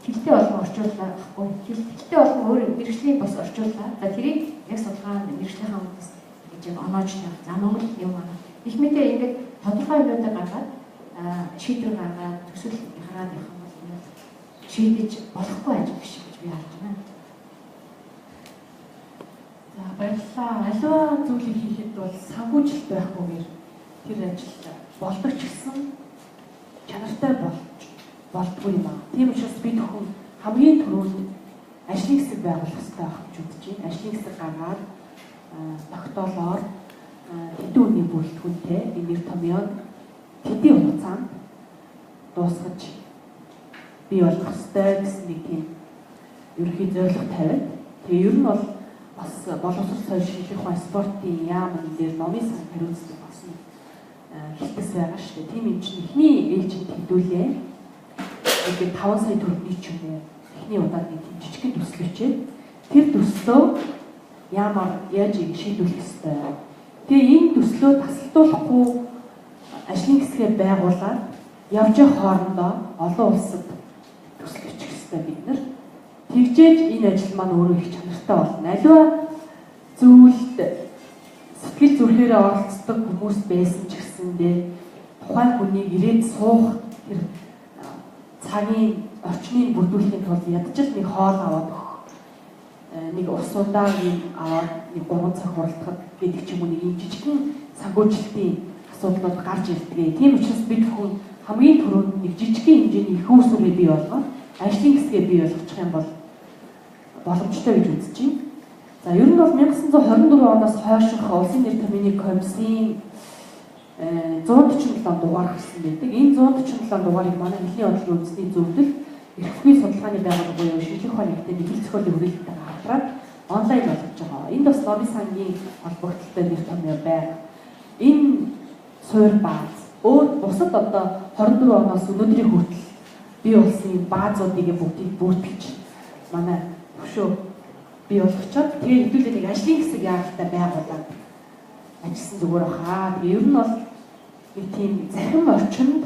хэлтэй болон орчуулгахгүй. Хэлтэй болон өөр мэргэжлийн бас орчуулга. За тэрийг яг судалгаа мэргэжлийн хамтаас гэж оноож тавь. За Монгол юм аа. Их мэдээ ингээд тодорхой юмудаа гаргаад шийдвэр гаргаад төсөл гараад явах юм бол шийдэж болохгүй ажил биш гэж би харж байна. За баярлалаа. Аливаа зүйлийг хийхэд бол санхүүжилт байхгүйгээр тэр ажил болдог ч гэсэн чанартай болдгүй юм аа. Тийм учраас бид хүн хамгийн түрүүнд ажлын хэсэг байгуулах хэрэгтэй байх гэж үзэж байна. Ажлын хэсэг гаргаад тогтоолоор хэдэн үний бүрэлдэхүүнтэй энэ нэр томьёог хэдийн хугацаанд дуусгаж бий болох хэрэгтэй гэсэн нэг тийм ерөнхий зорилго тавиад тэгээ ер нь бол бас боловсрол соёл шинжлэх ухааны спортын яамн дээр номын сан хариуцдаг болсон хэлтс байгаа шүү дээ. Тийм юм чинь эхний ээлжинд хэдүүлээ. Тэгээд 5 сая төгрөгийн ч юм уу эхний удаад нэг жижигхэн төсөл өчээд тэр төслөө яамаар яаж шийдвэрлэх ёстой. Тэгээ энэ төслөө тасалдуулахгүй ажлын хэсгээ байгуулаад явж явах хоорондоо олон улсад төсөл өчөх ёстой бид нар. Тэгжээж энэ ажил маань өөрөө их чанартай болно. Аливаа зүйлд сэтгэл зүрхээрээ оролцдог хүмүүс байсан ч гэсэндээ тухайн хүний ирээд суух тэр цагийн орчныг бүрдүүлэхийн тулд ядчил нэг хоол аваад өгөх, нэг ус удаагийн аваад нэг 3 цаг хуралдахад гэдэг ч юм уу нэг юм жижигхэн санхүүжилтийн асуудлууд гарч ирдэг. Тийм учраас бид хүн хамгийн түрүүнд нэг жижигхэн хэмжээний их үүсвэрээ бий болгоод ажлын хэсгээ бий болгочих юм бол боломжтой гэж үзэж байна. За ер нь бол 1924 оноос хойших улсын нэр томьёоны комиссийн 147 дугаар гарсан байдаг. Энэ 147 дугаарыг манай хэлний онцлог үндэсний зөвлөл эрхлэгийн судалгааны байгууллага буюу шинжлэх ухааны нэгтийн нэгдэл зохиолын хүрээлэлтэйгээр хамтраад онлайн болгож байгаа. Энд бас номын сангийн холбогдлолтой нэр томьёо байна. Энэ суур бааз өөр бусад одоо 24 оноос өнөөдрийн хүртэл бий болсон баазуудыг бүгдийг бүртгэж манай хөшөө бий болгочоод тэгээ хэдүүлээ нэг ажлын хэсэг яаралтай байгуулаад ажилласан зүгээр хаа. Тэгээ ер нь бол нэг тийм захин орчинд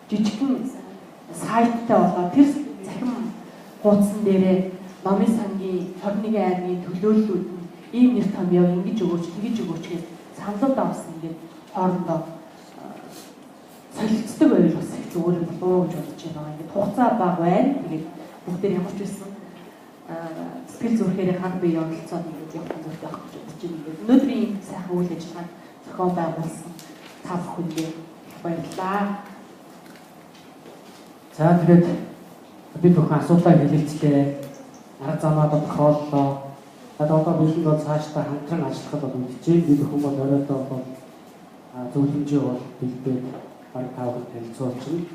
жижигхэн сайттай болоод тэр захин хуудсан дээрээ номын сангийн 21 аймгийн төлөөллүүд нь ийм нэр томьёо ингэж өгөөч тэгж өгөөч гэж саналууд авсан ингээд хоорондоо солилцдог байвал бас их зүгээр болов гэж бодож байна. Ингээд хугацаа бага байна. Тэгээд бүгдээр ямар ч байсан сэтгэл зүрхээр ханг бие явуулцаад ингээд явах хэрэгтэй байх гэж бодож байна. Өнөөдрийн энэ сайхан үйл ажиллагаанд зохион байгуулсан та бүхэндээ баярлалаа. За тэгээд бид бүхэн асуудлаа хэлэлцлээ. Арга замаа тодорхойллоо. Одоо бид бол цаашдаа хамтран ажиллахад бол үлжээ. Бид бүхэн бол оройдоо бол зөвлөмжөө бол бэлдээд баг тавхан танилцуулчихна.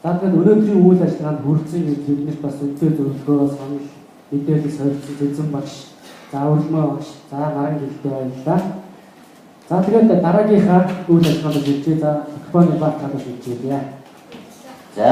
За тэгээд өнөөдрийн үйл ажиллагаанд хүрсэн биднээс бас өдөр зөвлөгөө санал мэдээлэл солилцсон зэзэн багш, заавармаа багш, за наран гэлтэй баярлалаа. За тэгээд дараагийнхаа үйл ажиллагаанд хүрчээ. За телефоны баатаад хүрчээ. За